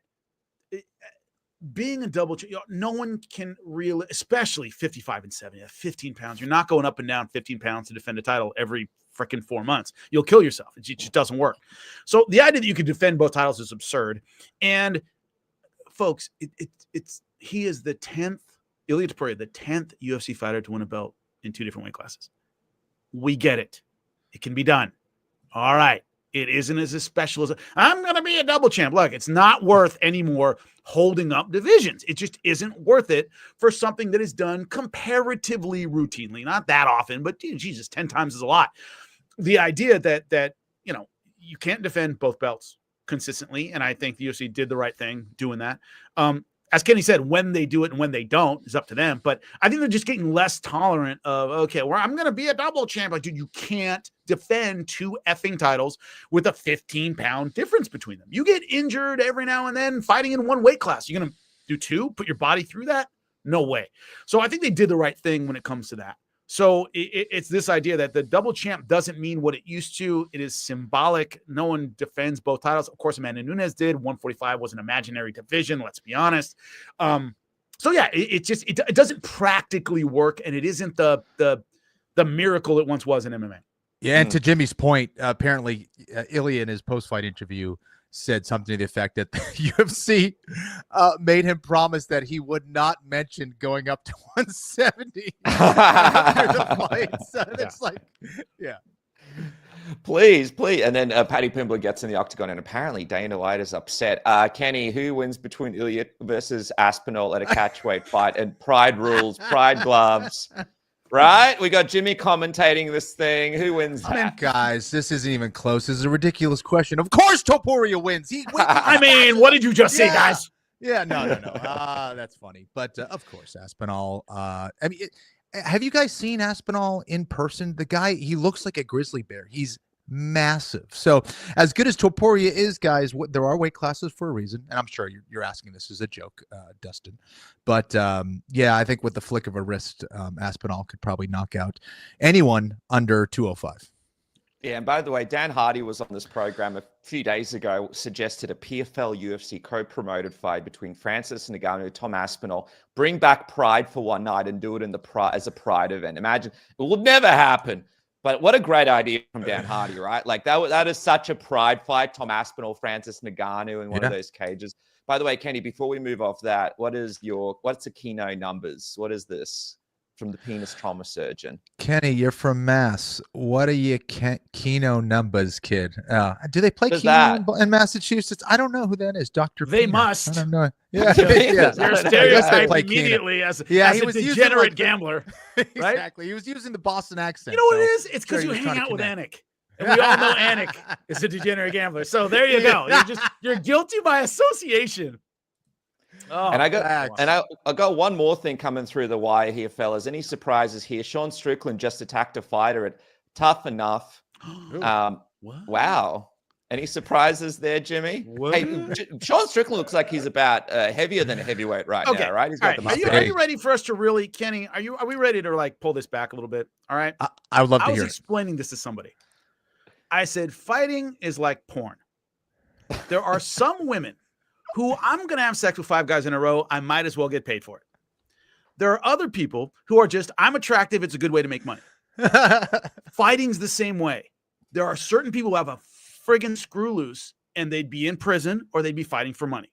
being a double, no one can really, especially 55 and 70, 15 pounds. You're not going up and down 15 pounds to defend a title every freaking 4 months. You'll kill yourself. It just doesn't work. So the idea that you can defend both titles is absurd. And folks, he is the 10th, Ilia Topuria, the 10th UFC fighter to win a belt in 2 different weight classes. We get it. It can be done. All right. It isn't as special as I'm going to be a double champ. Look, it's not worth anymore holding up divisions. It just isn't worth it for something that is done comparatively routinely. Not that often, but Jesus, 10 times is a lot. The idea that you can't defend both belts consistently, and I think the UFC did the right thing doing that. As Kenny said, when they do it and when they don't is up to them. But I think they're just getting less tolerant of, okay, well, I'm going to be a double champ. Like, dude, you can't defend 2 effing titles with a 15-pound difference between them. You get injured every now and then fighting in 1 weight class. You're going to do 2, put your body through that? No way. So I think they did the right thing when it comes to that. So it's this idea that the double champ doesn't mean what it used to. It is symbolic. No one defends both titles. Of course, Amanda Nunes did. 145 was an imaginary division. Let's be honest. So yeah, it doesn't practically work, and it isn't the miracle it once was in MMA. Yeah, and to Jimmy's point, apparently Ilia in his post-fight interview said something to the effect that the UFC made him promise that he would not mention going up to 170 after the fight. So it's like, yeah. Please. And then Paddy Pimblett gets in the octagon, and apparently Dana White is upset. Kenny, who wins between Ilia versus Aspinall at a catchweight fight? And pride rules, pride gloves. Right? We got Jimmy commentating this thing. Who wins that? I mean, guys, this isn't even close. This is a ridiculous question. Of course Topuria wins. I mean, what did you just say, guys? Yeah, no. That's funny. But, of course, Aspinall. Have you guys seen Aspinall in person? The guy, he looks like a grizzly bear. He's massive. So as good as Topuria is, guys, there are weight classes for a reason. And I'm sure you're asking this as a joke, Dustin. But yeah, I think with the flick of a wrist, Aspinall could probably knock out anyone under 205. Yeah, and by the way, Dan Hardy was on this program a few days ago, suggested a PFL UFC co-promoted fight between Francis Ngannou and Tom Aspinall. Bring back Pride for one night and do it in as a Pride event. Imagine, it will never happen. But what a great idea from Dan Hardy, right? Like that is such a Pride fight. Tom Aspinall, Francis Ngannou in one of those cages. By the way, Kenny, before we move off that, what's the Keno numbers? What is this from the penis trauma surgeon? Kenny, you're from Mass. What are your Keno numbers, kid? Do they play Who's Keno in Massachusetts? I don't know who that is. Dr. They Peanut. must. I don't know. Yeah. You're I stereotyped play immediately as he a was using, degenerate like, gambler. Right? Exactly. He was using the Boston accent. You know what it so is? It's because sure you he was hang trying out to with connect. Anik. And we all know Anik is a degenerate gambler. So there you go. You're guilty by association. Oh, And I got one more thing coming through the wire here, fellas. Any surprises here? Sean Strickland just attacked a fighter at Tough Enough. Wow. Any surprises there, Jimmy? What? Hey, Sean Strickland looks like he's about heavier than a heavyweight right now, right? He's got the muscle. Are you ready for us to really, Kenny? Are we ready to like pull this back a little bit? All right. I would love to hear I was it. explaining this to somebody. I said fighting is like porn. There are some women who I'm going to have sex with 5 guys in a row. I might as well get paid for it. There are other people who are just, I'm attractive. It's a good way to make money. Fighting's the same way. There are certain people who have a friggin' screw loose and they'd be in prison or they'd be fighting for money.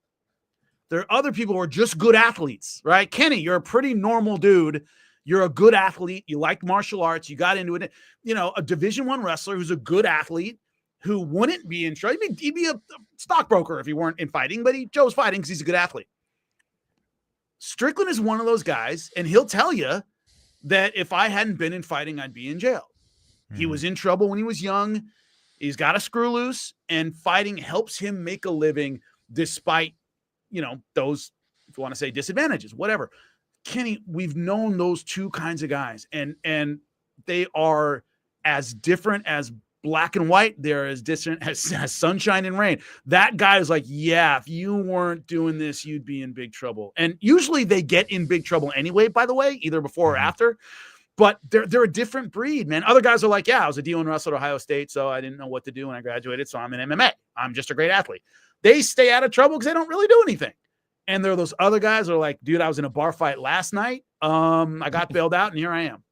There are other people who are just good athletes, right? Kenny, you're a pretty normal dude. You're a good athlete. You like martial arts. You got into it. You know, a Division I wrestler who's a good athlete who wouldn't be in trouble. He'd be a stockbroker if he weren't in fighting, but he chose fighting because he's a good athlete. Strickland is one of those guys, and he'll tell you that if I hadn't been in fighting, I'd be in jail. He was in trouble when he was young. He's got a screw loose, and fighting helps him make a living despite, you know, those, if you want to say disadvantages, whatever. Kenny, we've known those two kinds of guys, and they are as different as black and white. They're as different as sunshine and rain. That guy is like, yeah, if you weren't doing this, you'd be in big trouble. And usually they get in big trouble anyway, by the way, either before or after. But they're a different breed, man. Other guys are like, yeah, I was a D1 wrestler at Ohio State, so I didn't know what to do when I graduated, so I'm in MMA. I'm just a great athlete. They stay out of trouble because they don't really do anything. And there are those other guys who are like, dude, I was in a bar fight last night. I got bailed out, and here I am.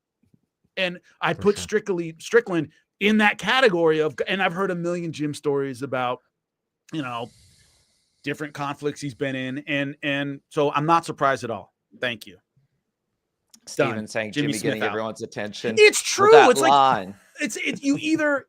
And I put Strickland in that category of, and I've heard a million Jim stories about, you know, different conflicts he's been in. And so I'm not surprised at all. Thank you. Steven saying Jimmy getting Smith everyone's attention. It's true. It's line. like it's you either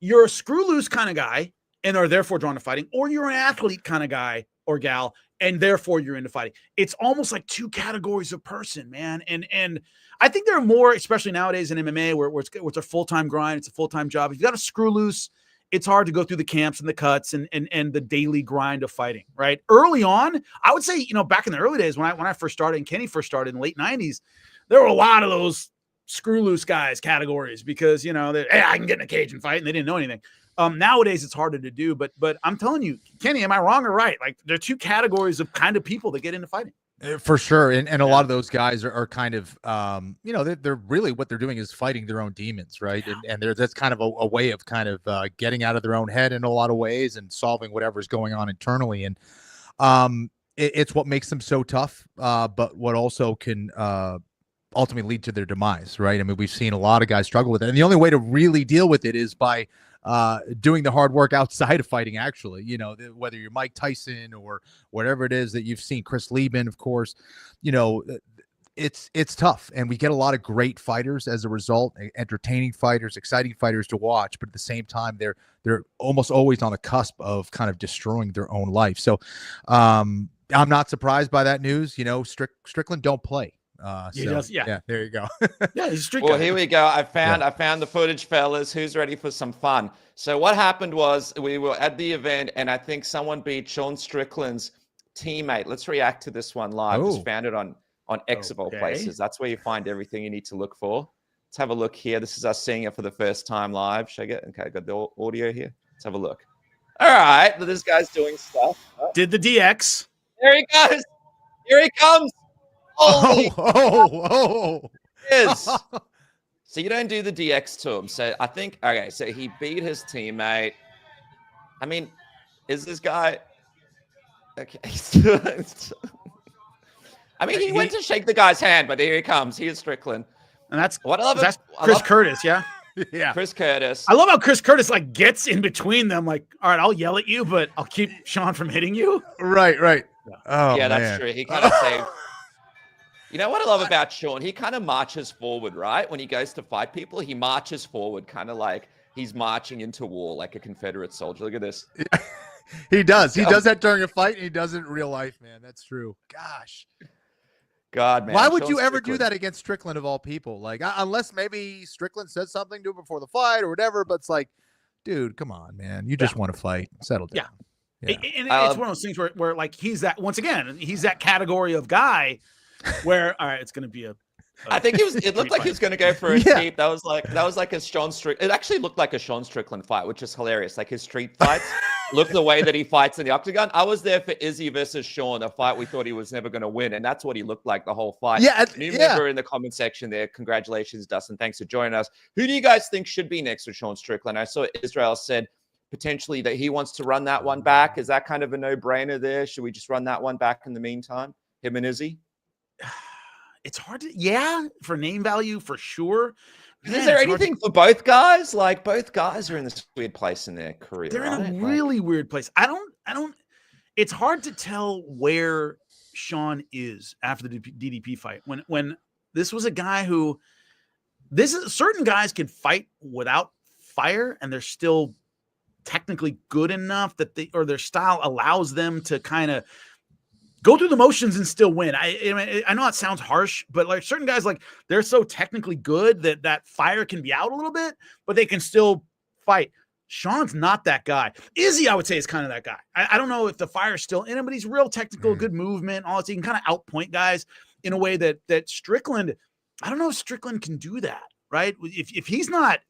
you're a screw loose kind of guy and are therefore drawn to fighting, or you're an athlete kind of guy or gal and therefore you're into fighting. It's almost like two categories of person, man. And I think there are more, especially nowadays in MMA, where it's a full-time grind, it's a full-time job. If you got a screw loose, it's hard to go through the camps and the cuts and the daily grind of fighting, right? Early on, I would say, you know, back in the early days when I first started and Kenny first started in the late 90s, there were a lot of those screw loose guys categories because, you know, hey, I can get in a cage and fight, and they didn't know anything. Nowadays it's harder to do, but I'm telling you, Kenny, am I wrong or right? Like there are two categories of kind of people that get into fighting. For sure. And a lot of those guys are kind of, you know, they're really what they're doing is fighting their own demons. Right. Yeah. And that's kind of a way of kind of getting out of their own head in a lot of ways and solving whatever's going on internally. And it's what makes them so tough, but what also can ultimately lead to their demise. Right. I mean, we've seen a lot of guys struggle with it. And the only way to really deal with it is by doing the hard work outside of fighting, actually, you know, whether you're Mike Tyson or whatever it is that you've seen, Chris Lieben, of course, you know, it's tough. And we get a lot of great fighters as a result, entertaining fighters, exciting fighters to watch. But at the same time, they're almost always on the cusp of kind of destroying their own life. So I'm not surprised by that news. You know, Strickland don't play. Yeah, there you go. Yeah, he's well, here we go. I found the footage, fellas. Who's ready for some fun? So what happened was we were at the event, and I think someone beat Sean Strickland's teammate. Let's react to this one live. Just found it on X of all places. That's where you find everything you need to look for. Let's have a look here. This is us seeing it for the first time live. Should I get? Okay, got the audio here. Let's have a look. All right, this guy's doing stuff. Did the DX? There he goes. Here he comes. Holy oh. Yes. So you don't do the DX to him. So I think, okay, so he beat his teammate. I mean, is this guy okay? I mean, he went to shake the guy's hand, but here he comes. Here's Strickland. And that's what I love. That's Chris Curtis, yeah. Yeah, Chris Curtis. I love how Chris Curtis like gets in between them. Like, all right, I'll yell at you, but I'll keep Sean from hitting you. Right. Oh, yeah, that's man. true. He kind of saved. You know what I love about Sean? He kind of marches forward, right? When he goes to fight people, he marches forward, kind of like he's marching into war like a Confederate soldier. Look at this. He does. He does that during a fight, and he does it in real life, man. That's true. Gosh. God, man. Why would Sean you ever Strickland. do that against Strickland of all people? Like, unless maybe Strickland said something to him before the fight or whatever, but it's like, dude, come on, man. You just want to fight. Settle down. Yeah. And it's one of those things where like he's that, once again, he's that category of guy where, all right, it's going to be a I think it looked like he was going to go for a street. That was like a Sean Strickland. It actually looked like a Sean Strickland fight, which is hilarious. Like his street fights look the way that he fights in the octagon. I was there for Izzy versus Sean, a fight we thought he was never going to win, and that's what he looked like the whole fight. Yeah, New member in the comment section there. Congratulations, Dustin. Thanks for joining us. Who do you guys think should be next for Sean Strickland? I saw Israel said potentially that he wants to run that one back. Is that kind of a no-brainer there? Should we just run that one back in the meantime? Him and Izzy? It's hard to, for name value for sure. Man, is there anything for both guys? Like both guys are in this weird place in their career. They're in a really weird place. I don't. It's hard to tell where Sean is after the DDP fight. When this was a guy who, certain guys can fight without fire, and they're still technically good enough that their style allows them to kind of go through the motions and still win. I know it sounds harsh, but like certain guys, like they're so technically good that fire can be out a little bit, but they can still fight. Sean's not that guy. Izzy, I would say, is kind of that guy. I don't know if the fire's still in him, but he's real technical, good movement, all that. He can kind of outpoint guys in a way that Strickland, I don't know if Strickland can do that, right? If he's not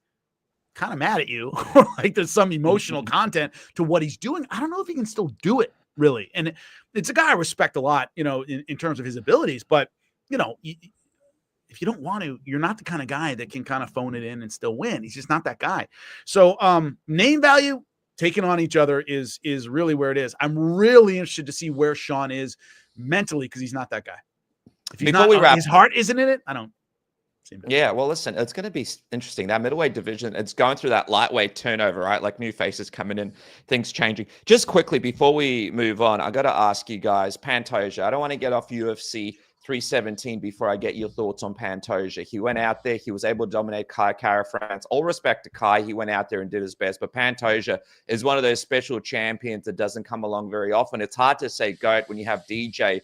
kind of mad at you, or like there's some emotional content to what he's doing, I don't know if he can still do it. Really. And it's a guy I respect a lot, in terms of his abilities, but if you don't want to, you're not the kind of guy that can kind of phone it in and still win. He's just not that guy. So name value taking on each other is really where it is. I'm really interested to see where Sean is mentally, because he's not that guy. If he's his heart isn't in it, I don't. Yeah, well, listen, it's going to be interesting. That middleweight division, it's going through that lightweight turnover, right? Like new faces coming in, things changing. Just quickly, before we move on, I got to ask you guys, Pantoja, I don't want to get off UFC 317 before I get your thoughts on Pantoja. He went out there, he was able to dominate Kai Kara-France. All respect to Kai, he went out there and did his best, but Pantoja is one of those special champions that doesn't come along very often. It's hard to say GOAT when you have DJ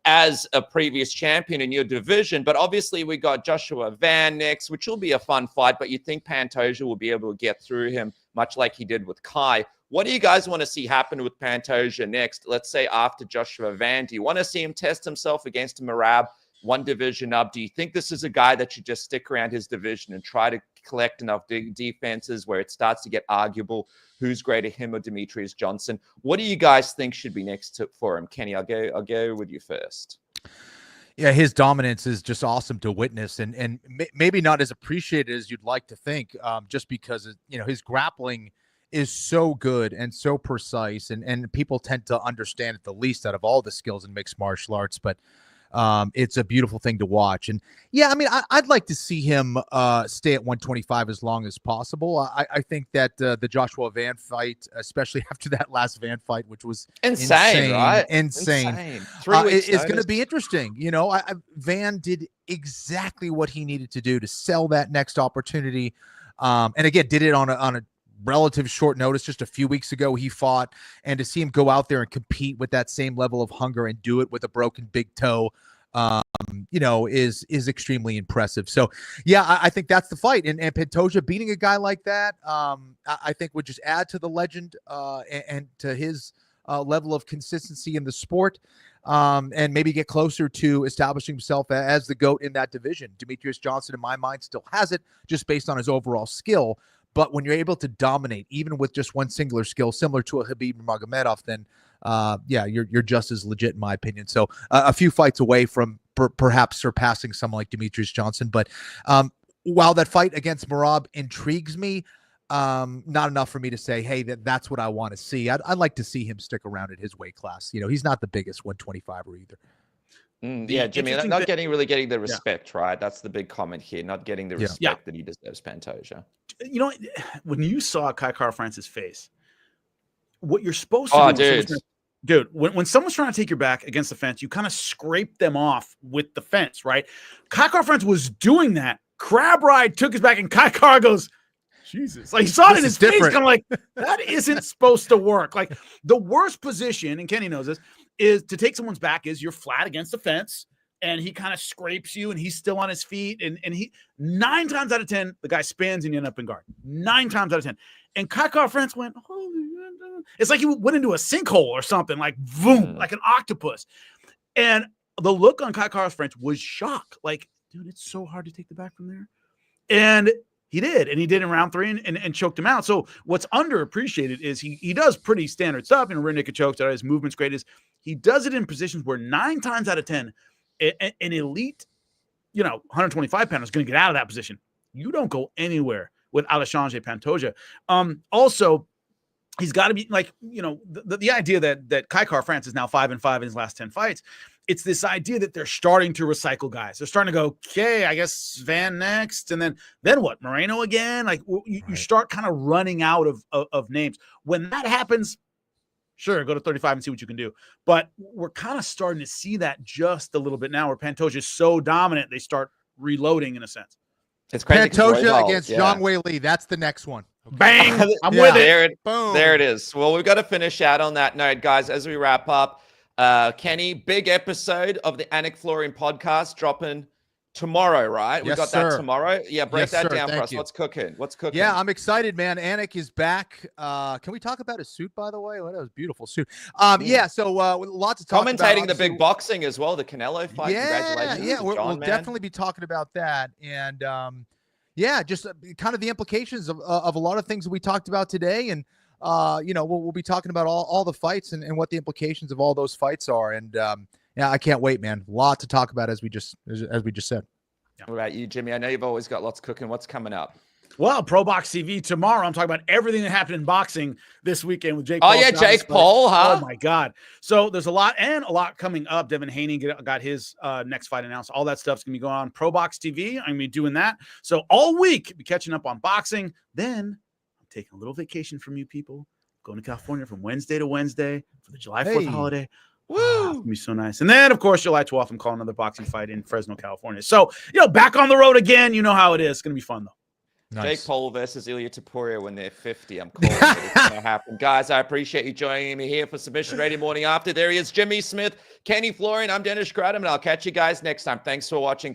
as a previous champion in your division, but obviously we got Joshua Van next, which will be a fun fight, but you think Pantoja will be able to get through him much like he did with Kai. What do you guys want to see happen with Pantoja next? Let's say after Joshua Van, do you want to see him test himself against Merab, one division up? Do you think this is a guy that should just stick around his division and try to collect enough defenses where it starts to get arguable who's greater, him or Demetrius Johnson? What do you guys think should be next for him? Kenny, I'll go with you first. Yeah, his dominance is just awesome to witness, and maybe not as appreciated as you'd like to think, just because his grappling is so good and so precise, and people tend to understand it the least out of all the skills in mixed martial arts, but it's a beautiful thing to watch. And yeah, I mean, I'd like to see him stay at 125 as long as possible. I think that the Joshua Van fight, especially after that last Van fight, which was insane, right? Insane. 3 weeks is going to be interesting. Van did exactly what he needed to do to sell that next opportunity. And again, did it on a relative short notice. Just a few weeks ago he fought, and to see him go out there and compete with that same level of hunger and do it with a broken big toe is extremely impressive. So yeah, I think that's the fight, and Pantoja beating a guy like that I think would just add to the legend and to his level of consistency in the sport, and maybe get closer to establishing himself as the GOAT in that division. Demetrius Johnson in my mind still has it, just based on his overall skill. But when you're able to dominate, even with just one singular skill, similar to a Khabib Nurmagomedov, then you're just as legit in my opinion. So a few fights away from perhaps surpassing someone like Demetrius Johnson. But while that fight against Merab intrigues me, not enough for me to say, hey, that's what I want to see. I'd like to see him stick around at his weight class. You know, he's not the biggest 125er either. Yeah, Jimmy, not really getting the respect, right? That's the big comment here. Not getting the respect that he deserves, Pantoja. You know, when you saw Kai Kara-France's face, what you're supposed to do, dude, when someone's trying to take your back against the fence, you kind of scrape them off with the fence, right? Kai Kara-France was doing that. Crab Ride took his back, and Kai Kara goes, Jesus. Like, he saw it in his face, kind of like, that isn't supposed to work. Like, the worst position, and Kenny knows this, is to take someone's back is you're flat against the fence, and he kind of scrapes you, and he's still on his feet, and he 9 times out of 10, the guy spins and you end up in guard. 9 times out of 10. And Kai Kara-France went, it's like he went into a sinkhole or something, like boom, like an octopus. And the look on Kai Kara-France was shock. Like, dude, it's so hard to take the back from there. And he did in round 3 and choked him out. So what's underappreciated is he does pretty standard stuff. Rear naked chokes, his movement's great. Is he does it in positions where 9 times out of 10, an elite, 125 pounder is going to get out of that position. You don't go anywhere with Alexandre Pantoja. Also, he's got to be like, the idea that Kai Kara-France is now 5-5 in his last 10 fights. It's this idea that they're starting to recycle guys. They're starting to go, okay, I guess Van next. And then what? Moreno again? Like you start kind of running out of names. When that happens, sure, go to 35 and see what you can do. But we're kind of starting to see that just a little bit now where Pantoja is so dominant, they start reloading in a sense. It's crazy. Pantoja against Zhang Wei Li. That's the next one. Okay. Bang! I'm with it. Boom. There it is. Well, we've got to finish out on that note, guys, as we wrap up. Kenny, big episode of the Anik Florian podcast dropping tomorrow, right? We got that tomorrow. Yeah, break that down for us. What's cooking? Yeah, I'm excited, man. Anik is back. Can we talk about his suit, by the way? Well, that was a beautiful suit. Yeah, so lots of talk commentating the big boxing as well, the Canelo fight. Congratulations. Yeah, we'll definitely be talking about that. And yeah, just kind of the implications of a lot of things that we talked about today. And we'll be talking about all the fights and what the implications of all those fights are. And yeah, I can't wait, man. A lot to talk about as we just said. What about you, Jimmy? I know you've always got lots cooking. What's coming up? Well, Pro Box TV tomorrow. I'm talking about everything that happened in boxing this weekend with Jake Paul. Oh, yeah, Jake Paul, huh? Oh, my God. So there's a lot coming up. Devin Haney got his next fight announced. All that stuff's going to be going on Pro Box TV. I'm going to be doing that. So all week, be catching up on boxing. Then I'm taking a little vacation from you people. Going to California from Wednesday to Wednesday for the July 4th holiday. Woo! It's going to be so nice. And then, of course, July 12th, I'm calling another boxing fight in Fresno, California. So, back on the road again. You know how it is. It's going to be fun, though. Nice. Jake Paul versus Ilia Topuria when they're 50. I'm calling it. It's going to happen. Guys, I appreciate you joining me here for Submission Ready Morning After. There he is, Jimmy Smith, Kenny Florian. I'm Dennis Gradham, and I'll catch you guys next time. Thanks for watching.